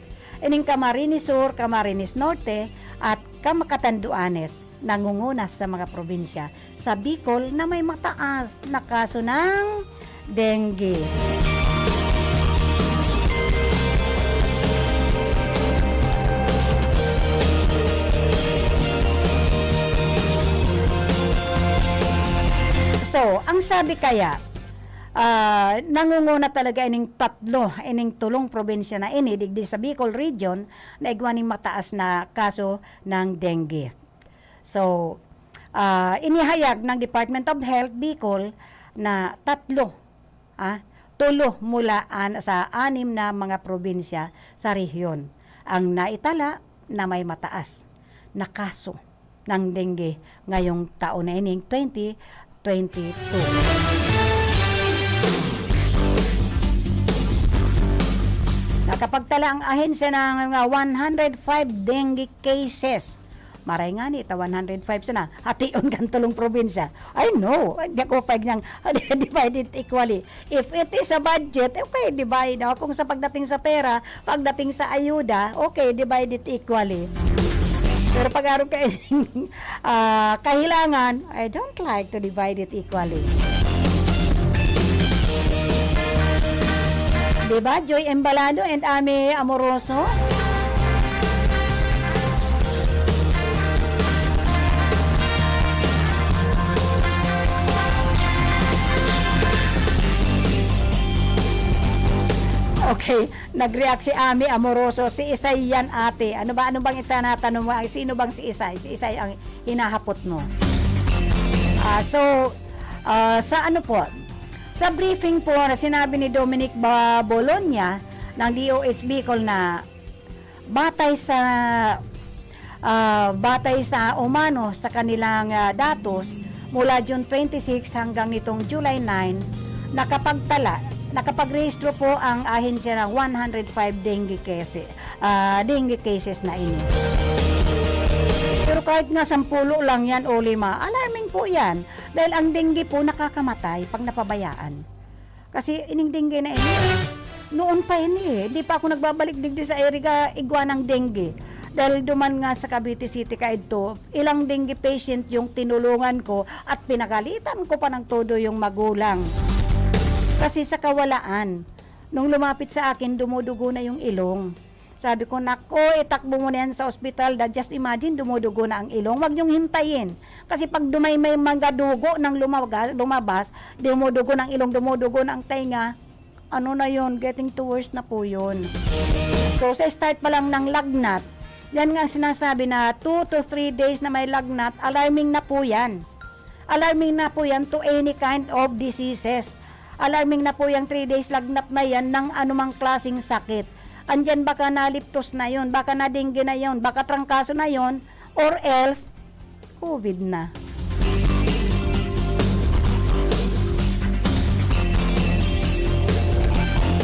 Ining Camarines Sur, Camarines Norte at Camakatanduanes nangunguna sa mga probinsya sa Bicol na may mataas na kaso ng dengue. So, ang sabi kaya, nangunguna talaga ining ining tulong probinsya na ini digdi sa Bicol region na igwaning mataas na kaso ng dengue. So, inihayag ng Department of Health Bicol na 3 mula sa 6 na mga probinsya sa rehiyon ang naitala na may mataas na kaso ng dengue ngayong taon na ining 2022. Nakapagtala ang ahensya ng 105 dengue cases. Maray nga ni, 105 sana. Hation kan tulong probinsya. I know, hindi ko pag niyang divided equally. If it is a budget, okay, divide. Kung sa pagdating sa pera, pagdating sa ayuda, okay, divided equally. Pero pag araw kahilangan, I don't like to divide it equally. Diba? Joy Embalado and Ame Amoroso. Okay, nag-react si Ami Amoroso, si Isay yan ate. Ano bang itanatanong mo? Sino bang si Isay? Si Isay ang hinahapot mo. Sa ano po? Sa briefing po na sinabi ni Dominic Bologna ng DOH Bicol na batay sa umano sa kanilang datos mula June 26 hanggang nitong July 9 nakapag-rehistro po ang ahensya ng 105 dengue cases na ini. Pero kahit nga 10 lang yan o 5, alarming po yan. Dahil ang dengue po nakakamatay pag napabayaan. Kasi ining dengue na ini, noon pa ini di pa ako nagbabalik digdi sa area igwa ng dengue. Dahil duman nga sa Cavite City kaidto, ilang dengue patient yung tinulungan ko at pinagalitan ko pa ng todo yung magulang. Kasi sa kawalaan, nung lumapit sa akin, dumudugo na yung ilong. Sabi ko, nako, itakbo mo na yan sa ospital. Just imagine, dumudugo na ang ilong. Huwag niyong hintayin. Kasi pag may mga dugo nang lumabas, dumudugo ng ilong, dumudugo ng tainga, ano na yun, getting to worse na po yun. So, sa start pa lang ng lagnat, yan nga sinasabi na 2 to 3 days na may lagnat, alarming na po yan. Alarming na po yan to any kind of diseases. Alarming na po yung 3 days lagnat na yan ng anumang klaseng sakit. Andyan baka naliptos na yon, baka na dengue na yon, baka trangkaso na yon, or else, COVID na.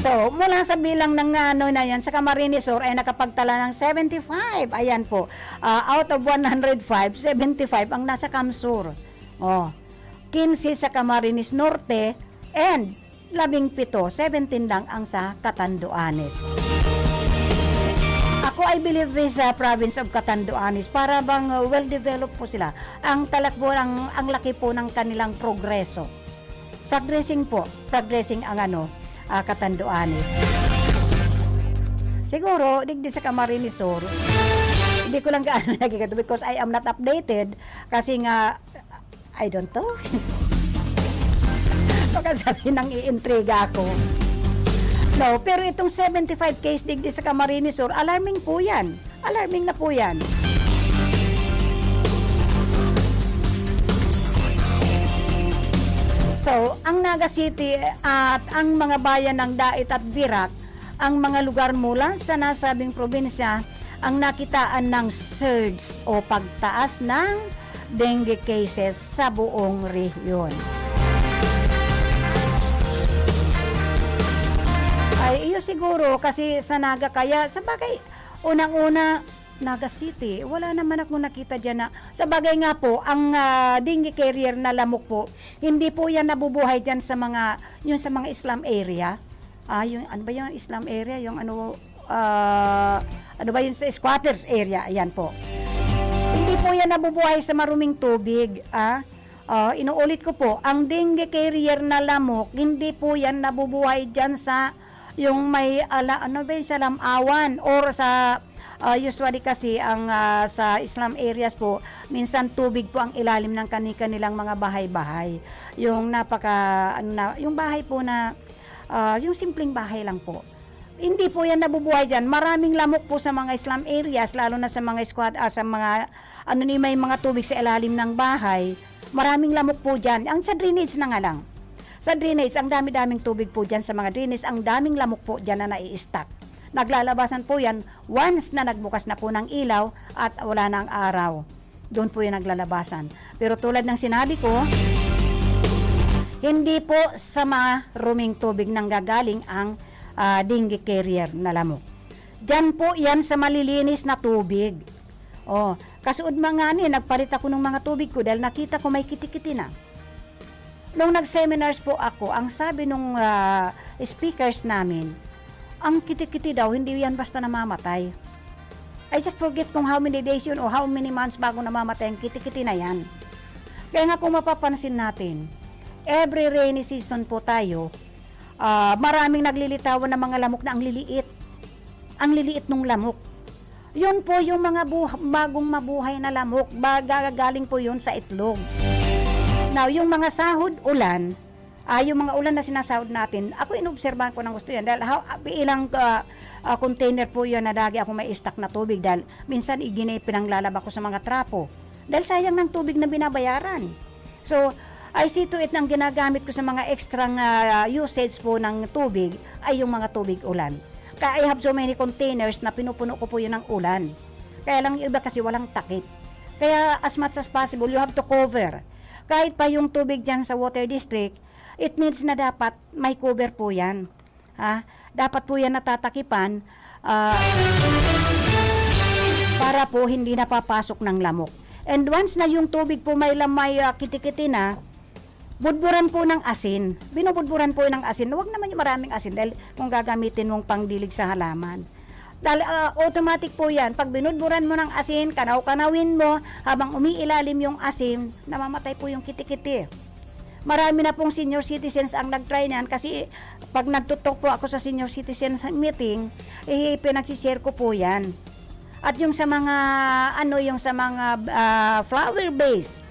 So, mula sa bilang ng na yan, sa Camarines Sur ay nakapagtala ng 75. Ayan po, out of 105, 75 ang nasa Camsur. 15 sa Camarines Norte, and 17 lang ang sa Catanduanes. Ako I believe this province of Catanduanes para bang well-developed po sila. Ang talakbo, ang laki po ng kanilang progreso. Progressing ang Catanduanes. Siguro, digdi sa Camarines Sur, hindi ko lang gaano nagigado because I am not updated kasi nga, I don't know. Baka sabi nang iintriga ako. No, pero itong 75 case digdi sa Camarines Sur, alarming po yan. Alarming na po yan. So, ang Naga City at ang mga bayan ng Dait at Virac, ang mga lugar mula sa nasabing probinsya, ang nakitaan ng surge o pagtaas ng dengue cases sa buong rehiyon. Ay, iyo siguro kasi sa Naga kaya, sa bagay, unang-una, Naga City, wala naman akong nakita dyan na, sa bagay nga po, ang dengue carrier na lamok po, hindi po yan nabubuhay dyan sa mga, yung sa mga Islam area. Yung, ano ba yung Islam area? Yung ano ba yun sa squatters area? Ayan po. Hindi po yan nabubuhay sa maruming tubig. Inuulit ko po, ang dengue carrier na lamok, hindi po yan nabubuhay dyan sa, yung may, ano ba yun, sa lamawan, or sa, usually kasi ang sa Islam areas po, minsan tubig po ang ilalim ng kanilang mga bahay-bahay. Yung yung bahay po na yung simpleng bahay lang po. Hindi po yan nabubuhay diyan. Maraming lamok po sa mga Islam areas, lalo na sa mga sa mga may mga tubig sa ilalim ng bahay. Maraming lamok po diyan. Ang sa drainage na nga lang. Sa drainage, ang dami-daming tubig po diyan sa mga drainage, ang daming lamok po diyan na nai-stack. Naglalabasan po yan once na nagbukas na po ng ilaw at wala na ang araw. Doon po yung naglalabasan. Pero tulad ng sinabi ko, hindi po sa maruming tubig nang gagaling ang dengue carrier na lamok. Diyan po yan sa malilinis na tubig. Kasuod mga nagpalit ako ng mga tubig ko dahil nakita ko may kitikiti na. Nung nag-seminars po ako, ang sabi nung speakers namin, ang kitikiti daw, hindi yan basta namamatay. I just forget kung how many days yun o how many months bago namamatay ang kitikiti na yan. Kaya nga kung mapapansin natin, every rainy season po tayo, maraming naglilitawan ng mga lamok na ang liliit. Ang liliit ng lamok. Yun po yung mga bagong mabuhay na lamok, gagaling po yun sa itlog. Now, yung mga sahod, ulan, yung mga ulan na sinasahod natin, ako inobserbahan ko ng gusto yan dahil ilang container po yun na lagi ako may stock na tubig dahil minsan pinanglalaba ko sa mga trapo dahil sayang ng tubig na binabayaran. So, I see to it nang ginagamit ko sa mga extra usage po ng tubig ay yung mga tubig ulan. Kaya I have so many containers na pinupuno ko po yun ng ulan. Kaya lang yung iba kasi walang takip. Kaya as much as possible, you have to cover. Kahit pa yung tubig dyan sa water district, it means na dapat may cover po yan. Dapat po yan natatakipan para po hindi napapasok ng lamok. And once na yung tubig po may kitikiti na, budburan po ng asin. Binubudburan po ng asin. Huwag naman yung maraming asin dahil kung gagamitin mong pangdilig sa halaman. Dahil automatic po yan. Pag binudburan mo ng asin, kanaw-kanawin mo, habang umiilalim yung asin, namamatay po yung kitikiti. Marami na pong senior citizens ang nag-try niyan kasi pag nagtutok po ako sa senior citizens meeting, pinagsishare ko po yan. At yung sa mga, yung sa mga flower base,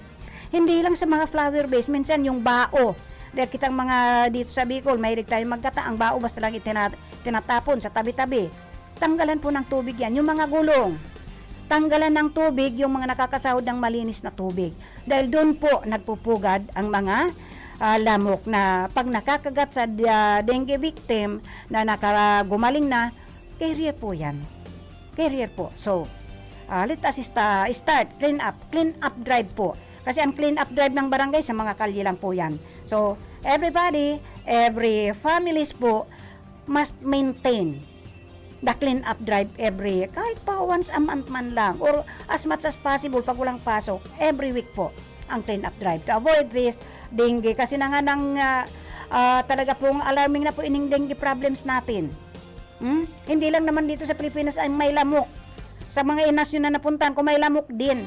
hindi lang sa mga flower base, minsan yung bao. Dahil kitang mga dito sa Bicol, mahilig tayo magkata, ang bao basta lang tinatapon sa tabi-tabi. Tanggalan po ng tubig yan. Yung mga gulong, tanggalan ng tubig yung mga nakakasahod ng malinis na tubig. Dahil doon po nagpupugad ang mga lamok na pag nakakagat sa dengue victim na gumaling na, carrier po yan. Carrier po. So, let us start clean up drive po. Kasi ang clean up drive ng barangay sa mga kalye lang po yan. So, everybody, every families po must maintain the clean up drive kahit pa once a month man lang or as much as possible pag walang pasok, every week po ang clean up drive to avoid this dengue kasi na nga talaga pong alarming na po ining dengue problems natin. Hindi lang naman dito sa Pilipinas ay may lamok. Sa mga inasyon na napuntahan ko may lamok din.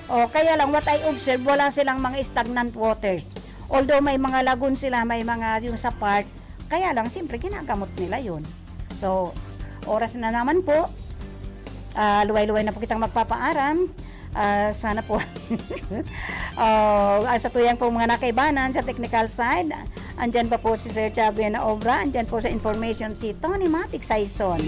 Kaya lang what I observe, wala silang mga stagnant waters. Although may mga lagoon sila, may mga yung sa park, kaya lang siyempre ginagamot nila yun. So, oras na naman po. Luway-luway na po kitang magpapaaram. Sana po sa tuyang po mga nakaibanan sa technical side. Andyan pa po si Sir Chavia na Obra. Andyan po sa information si Tony Matic Saison.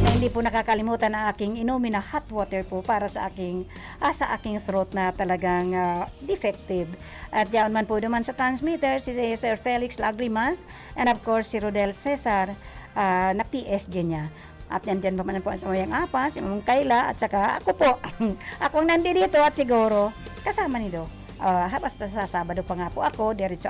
Na hindi po nakakalimutan ang aking inumin na hot water po para sa aking throat na talagang defective. At yan man po naman sa transmitter si Sir Felix Lagrimas and of course si Rodel Cesar na PSG niya. At nandyan pa man po sa mayang apa, si Mamang Kayla at saka ako po. Akong nandito at siguro kasama nito. Basta sa Sabado pa nga po ako, diretso ako